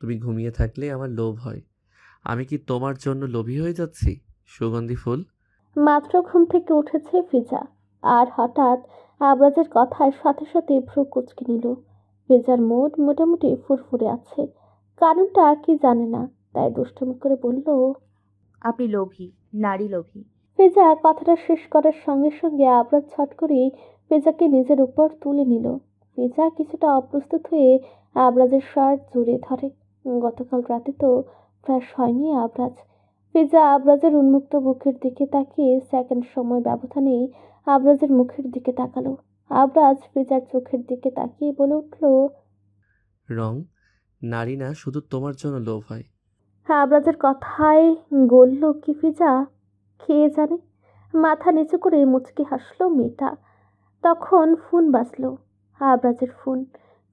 D: তুমি ঘুমিয়ে থাকলে আমার লোভ হয়। আমি কি তোমার জন্য লোভী হয়ে যাচ্ছি? সুগন্ধি ফুল।
C: মাত্র ঘুম থেকে উঠেছে ফিজা, আর হঠাৎ আবরাজের কথার সাথে সাথে ভ্রু কুঁচকে নিল। ফিজার মুড মোটামুটি ফুরফুরে আছে, কারণটা কি জানে না, তাই দুষ্টুমি করে বলল,
B: আপনি লোভী, নারী লোভী।
C: ফিজা কথাটা শেষ করার সঙ্গে সঙ্গে আবরাজ ছট করে ফিজাকে নিজের উপর তুলে নিল। ফিজা কিছুটা অপ্রস্তুত হয়ে আবরাজের শার্ট জড়িয়ে ধরে। গতকাল রাতে তো ফ্রেশ হয়নি আবরাজ। ফিজা আবরাজের উন্মুক্ত বুকের দিকে তাকিয়ে সেকেন্ড সময় ব্যবধানেই আবরাজের মুখের দিকে তাকালো। আবরাজ ফিজার চোখের দিকে তাকিয়ে বলে উঠল,
D: রং, নারী না, শুধু তোমার জন্য লোভ হয়।
C: আবরাজের কথায় গলল কি ফিজা? খেয়ে জানে। মাথা নিচু করে মুচকি হাসলো মেয়েটা। তখন ফোন বাজলো, আবরাজের ফোন।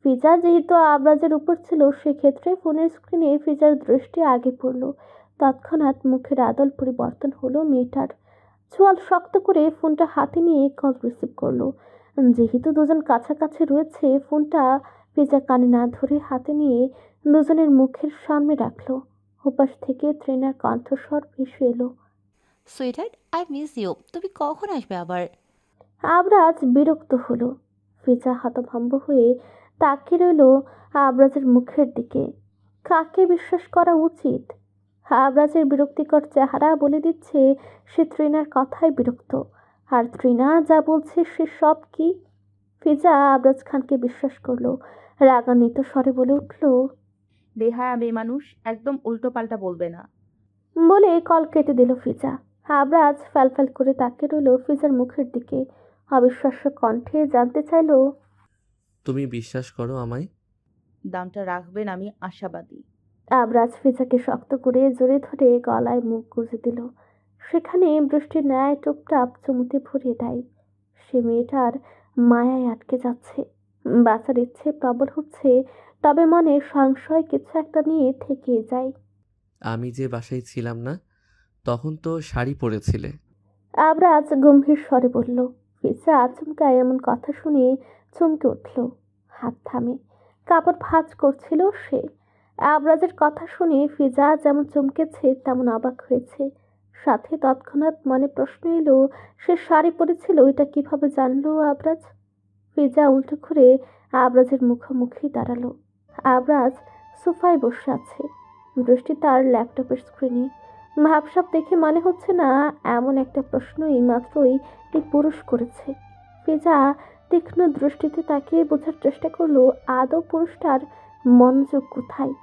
C: ফিজা যেহেতু আবরাজের উপর ছিল, সেক্ষেত্রে ফোনের স্ক্রিনে ফিজার দৃষ্টি আগে পড়লো। তৎক্ষণাৎ মুখের আদল পরিবর্তন হলো মেয়েটার। চোয়াল শক্ত করে ফোনটা হাতে নিয়ে কল রিসিভ করলো। যেহেতু দুজন কাছাকাছি রয়েছে, ফোনটা ফিজা কানে না ধরে হাতে নিয়ে দুজনের মুখের সামনে রাখলো। ওপাশ থেকে ট্রেনার কণ্ঠস্বর ভেসে এলো,
H: সুইটার্ট, আই মিস ইউ। তুমি কখন আসবে আবার?
C: আবরাজ বিরক্ত হলো। ফিজা হতভম্ব হয়ে তাকিয়ে রইল আবরাজের মুখের দিকে। কাকে বিশ্বাস করা উচিত? আবরাজের বিরক্তিকর চেহারা বলে দিচ্ছে সে ট্রিনার কথায় বিরক্ত, আর ট্রিনা যা বলছে সে সব কি? ফিজা আবরাজ খানকে বিশ্বাস করলো। রাগান্বিত স্বরে বলে উঠল,
B: বেহায়া বেমানুষ, একদম উল্টো পাল্টা বলবে না।
C: বলে কল কেটে দিল ফিজা। আবরাজ ফ্যালফ্যাল করে তাকিয়ে রইল ফিজার মুখের দিকে। অবিশ্বাস্য কণ্ঠে জানতে চাইল,
D: তুমি বিশ্বাস করো আমায়?
B: দামটা রাখবেন, আমি আশাবাদী।
C: আবরাজ ফিজাকে শক্ত করে জড়িয়ে ধরে গলায় মুখ গুজে দিল। সেখানে বৃষ্টির ন্যায় টুপটাপ চুমুতে ভরিয়ে দেয়। সে মেয়েটার মায়ায় আটকে যাচ্ছে। বাঁচার ইচ্ছে প্রবল হচ্ছে, তবে মনে সংশয় কিছু একটা নিয়ে থেকে যায়।
D: আমি যে বাসায় ছিলাম না তখন তো শাড়ি পরেছিলে।
C: আবরাজ গম্ভীর স্বরে বলল। ফিজা আচমকা এমন কথা শুনে চমকে উঠল, হাত থামে। কাপড় ভাঁজ করছিল সে। আবরাজের কথা শুনে ফিজা যেমন চমকেছে তেমন অবাক হয়েছে। সাথে তৎক্ষণাৎ মনে প্রশ্ন এলো, সে শাড়ি পরেছিল এটা কিভাবে জানলো আবরাজ? ফিজা উল্টো করে আবরাজের মুখোমুখি দাঁড়ালো। আবরাজ সোফায় বসে আছে, দৃষ্টি তার ল্যাপটপের স্ক্রিনে। ভাবসাব দেখে মনে হচ্ছে না এমন একটা প্রশ্ন এইমাত্রই এই পুরুষ করেছে। ফিজা তীক্ষ্ণ দৃষ্টিতে তাকিয়ে বোঝার চেষ্টা করলো আদৌ পুরুষটার মনোযোগ কোথায়।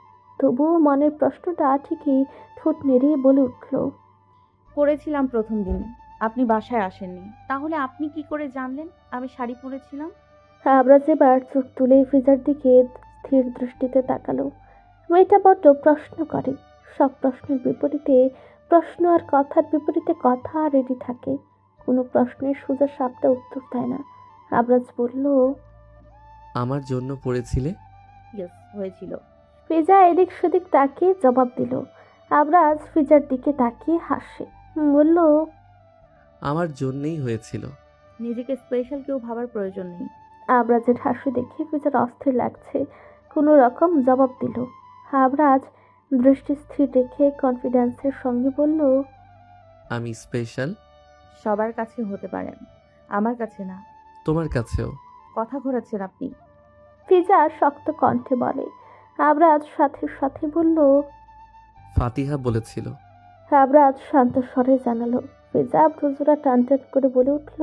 C: তবুও মনের প্রশ্নটা ঠিকই ঠোঁট নেড়িয়ে বলে উঠল,
B: পরেছিলাম প্রথম দিন, আপনি বাসায় আসেননি, তাহলে আপনি কি করে জানলেন আমি শাড়ি পরেছিলাম?
C: আবরাজ এবার চোখ তুলে ফিজার দিকে স্থির দৃষ্টিতে তাকালো। মেয়েটা বড্ড প্রশ্ন করে। সব প্রশ্নের বিপরীতে প্রশ্ন, আর কথার বিপরীতে কথা রেডি থাকে। কোনো প্রশ্নের সোজা সাপটা উত্তর দেয় না। আবরাজ বলল,
D: আমার জন্য পড়েছিলে?
B: ইয়েস, হয়েছিল।
C: ফিজা এদিক সেদিক তাকিয়ে জবাব দিল। আবরাজ ফিজার দিকে তাকিয়ে হাসে, বলল,
D: আমার জন্যই হয়েছিল।
B: নিজেকে স্পেশাল কেউ ভাবার প্রয়োজন নেই।
C: আবরাজের হাসি দেখে ফিজার অস্থির লাগছে, কোনো রকম জবাব দিল। আবরাজ দৃষ্টি স্থির রেখে কনফিডেন্সের সঙ্গে বলল,
D: আমি স্পেশাল?
B: সবার কাছে হতে পারেন, আমার কাছে না।
D: তোমার কাছেও।
B: কথা ঘোরাচ্ছেন আপনি।
C: ফিজা শক্ত কণ্ঠে বলে। আবরাজ সাথে সাথে বলল,
D: ফাতিহা বলেছিল।
C: আবরাজ শান্ত স্বরে জানালো। ফিজা ভ্রুজোড়া টান টান করে বলে উঠল,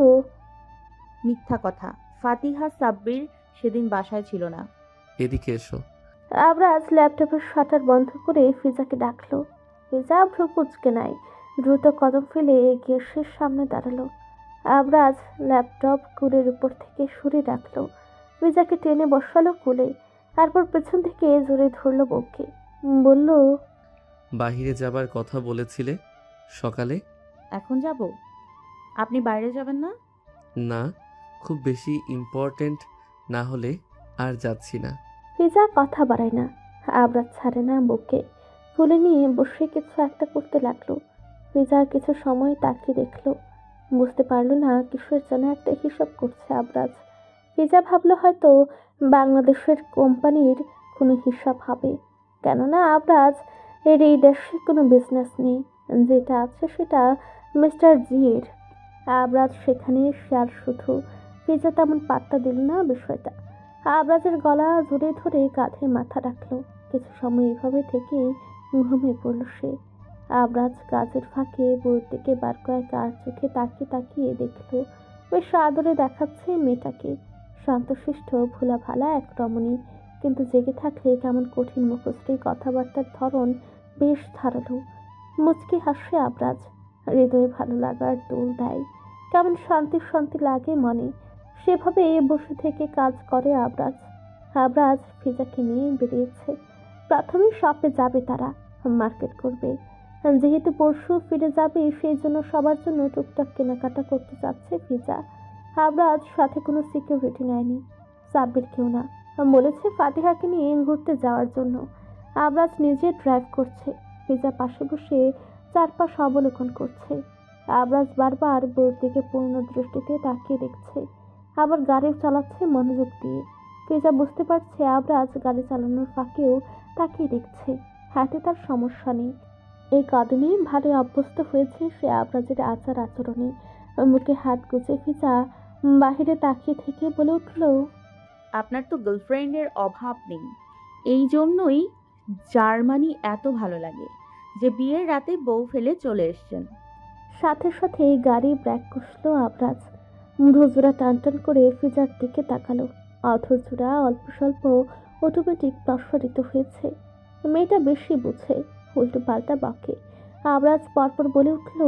B: মিথ্যা কথা, ফাতিহা সাব্বির সেদিন বাসায় ছিল না।
D: এদিকে এসো।
C: আবরাজ ল্যাপটপের শাটার বন্ধ করে ফিজাকে ডাকলো। ফিজা ভ্রু কুঁচকে নাই, দ্রুত কদম ফেলে এগিয়ে সে সামনে দাঁড়ালো। আবরাজ ল্যাপটপ কুলের উপর থেকে সরিয়ে রাখলো। ফিজাকে টেনে বসালো কুলে, তারপর পেছন থেকে জোরে ধরলো বউকে। বলল,
D: বাহিরে যাবার কথা বলেছিলে সকালে।
B: এখন যাব? আপনি বাইরে যাবেন না?
D: না, খুব বেশি ইম্পর্ট্যান্ট না হলে আর যাচ্ছি না।
C: ফিজা কথা বাড়ায় না। আবরাজ ছাড়ে না বউকে, কোলে নিয়ে বসে কিছু একটা করতে লাগলো। ফিজা কিছু সময় তাকিয়ে দেখলো, বুঝতে পারলো না কিসের জন্য একটা হিসাব করছে আবরাজ। ফিজা ভাবলো হয়তো বাংলাদেশের কোম্পানির কোনো হিসাব হবে, কেননা আবরাজ এর এই দেশে কোনো বিজনেস নেই। যেটা আছে সেটা মিস্টার জির। আবরাজ সেখানে শেয়ার শুধু। ফিজা তেমন পাত্তা দিল না বিষয়টা। আবরাজের গলা জড়িয়ে ধরে কাঁধে মাথা রাখলো। কিছু সময় এভাবে থেকেই ঘুমিয়ে পড়ল সে। আবরাজ কাজের ফাঁকে বউয়ের দিকে বার কয়েক আর চোখে তাকিয়ে তাকিয়ে দেখলো বেশ আদরে দেখাচ্ছে মেয়েটাকে। শান্তশিষ্ট ভোলা ভালা এক রমণী, কিন্তু জেগে থাকলে কেমন কঠিন মুখশ্রী, কথাবার্তার ধরন বেশ ধারালো। মুচকি হাসে আবরাজ, হৃদয়ে ভালো লাগার দোল দেয়। কেমন শান্তি শান্তি লাগে মনে। সেভাবে বসে থেকে কাজ করে আবরাজ। আবরাজ ফিজাকে নিয়ে বেরিয়েছে। প্রথমে শপে যাবে তারা, মার্কেট করবে। যেহেতু পরশু ফিরে যাবে সেই জন্য সবার জন্য টুকটাক কেনাকাটা করতে যাচ্ছে ফিজা। আবরাজ সাথে কোনো সিকিউরিটি নেয়নি, সাব্বির কেউ না। বলেছে ফাতিহাকে নিয়ে ঘুরতে যাওয়ার জন্য। আবরাজ নিজে ড্রাইভ করছে, ফিজা পাশে বসে চারপাশ অবলোকন করছে। আবরাজ বারবার বউর দিকে পূর্ণ দৃষ্টিতে তাকিয়ে দেখছে, আবার গাড়ি চালাচ্ছে মনোযোগ দিয়ে। ফিজা বুঝতে পারছে আবরাজ গাড়ি চালানোর ফাঁকেও তাকিয়ে দেখছে। হাতে তার সমস্যা নেই, এই কদিনে ভালোই অভ্যস্ত হয়েছে সে আবরাজের আচার আচরণে। মুখে হাত গুজে ফিজা বাহিরে তাকিয়ে থেকে বলে উঠল,
B: আপনার তো গার্লফ্রেন্ডের অভাব নেই, এই জন্যই জার্মানি এত ভালো লাগে যে বিয়ের রাতে বউ ফেলে চলে এসছেন।
C: সাথে সাথে গাড়ি ব্রেক কষলো আবরাজ। ভ্রুজোড়া টান টান করে ফিজার দিকে তাকালো। অধৈর্যরা অল্প স্বল্প অটোমেটিক প্রস্ফুটিত হয়েছে। মেয়েটা বেশি বুঝে, উল্টো পাল্টা বকে। আবরাজ পরপর বলে উঠল,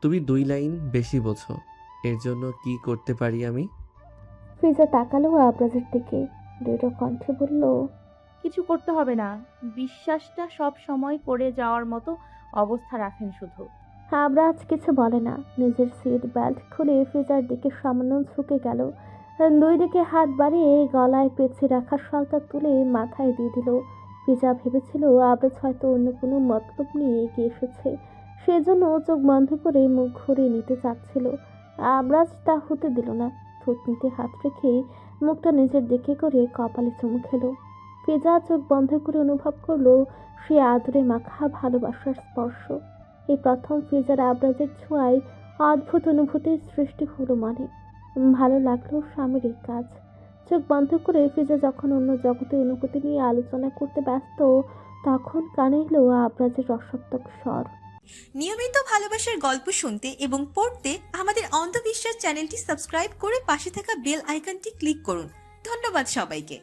D: তুমি 2 লাইন বেশি বোঝো। এর জন্য কি করতে পারি আমি?
C: ফিজা তাকালো আবরাজের দিকে, দৃঢ় কণ্ঠে বলল,
B: কিছু করতে হবে না, বিশ্বাসটা সব সময় করে যাওয়ার মতো অবস্থা রাখেন শুধু।
C: আবরাজ কিছু বলে না, নিজের সিট বেল্ট খুলে ফিজার দিকে সামান্য ঝুঁকে গেল। দুই দিকে হাত বাড়িয়ে গলায় পেঁচিয়ে রাখা শালটা তুলে মাথায় দিয়ে দিল। ফিজা ভেবেছিল আবরাজ হয়তো অন্য কোনো মতলব নিয়ে এগিয়ে এসেছে, সেজন্য চোখ বন্ধ করে মুখ ঘুরিয়ে নিতে চাচ্ছিল। আবরাজ তা হতে দিল না, থুতনিতে হাত রেখে মুখটা নিজের দিকে করে কপালে চুমু খেলো। ফিজা চোখ বন্ধ করে অনুভব করলো সে আদরে মাখা ভালোবাসার স্পর্শ। এই প্রথম ফিজার আবরাজের ছোঁয়ায় অদ্ভুত অনুভূতির সৃষ্টি হলো মনে। ভালো লাগলো স্বামীর এই কাজ। চোখ বন্ধ করে ফিজা যখন অন্য জগতে অনুভূতি নিয়ে আলোচনা করতে ব্যস্ত, তখন কানে এলো আবরাজের রসত্বক স্বর।
A: নিয়মিত ভালোবাসার গল্প শুনতে এবং পড়তে আমাদের অন্ধবিশ্বাস চ্যানেলটি সাবস্ক্রাইব করে পাশে থাকা বেল আইকনটি ক্লিক করুন। ধন্যবাদ সবাইকে।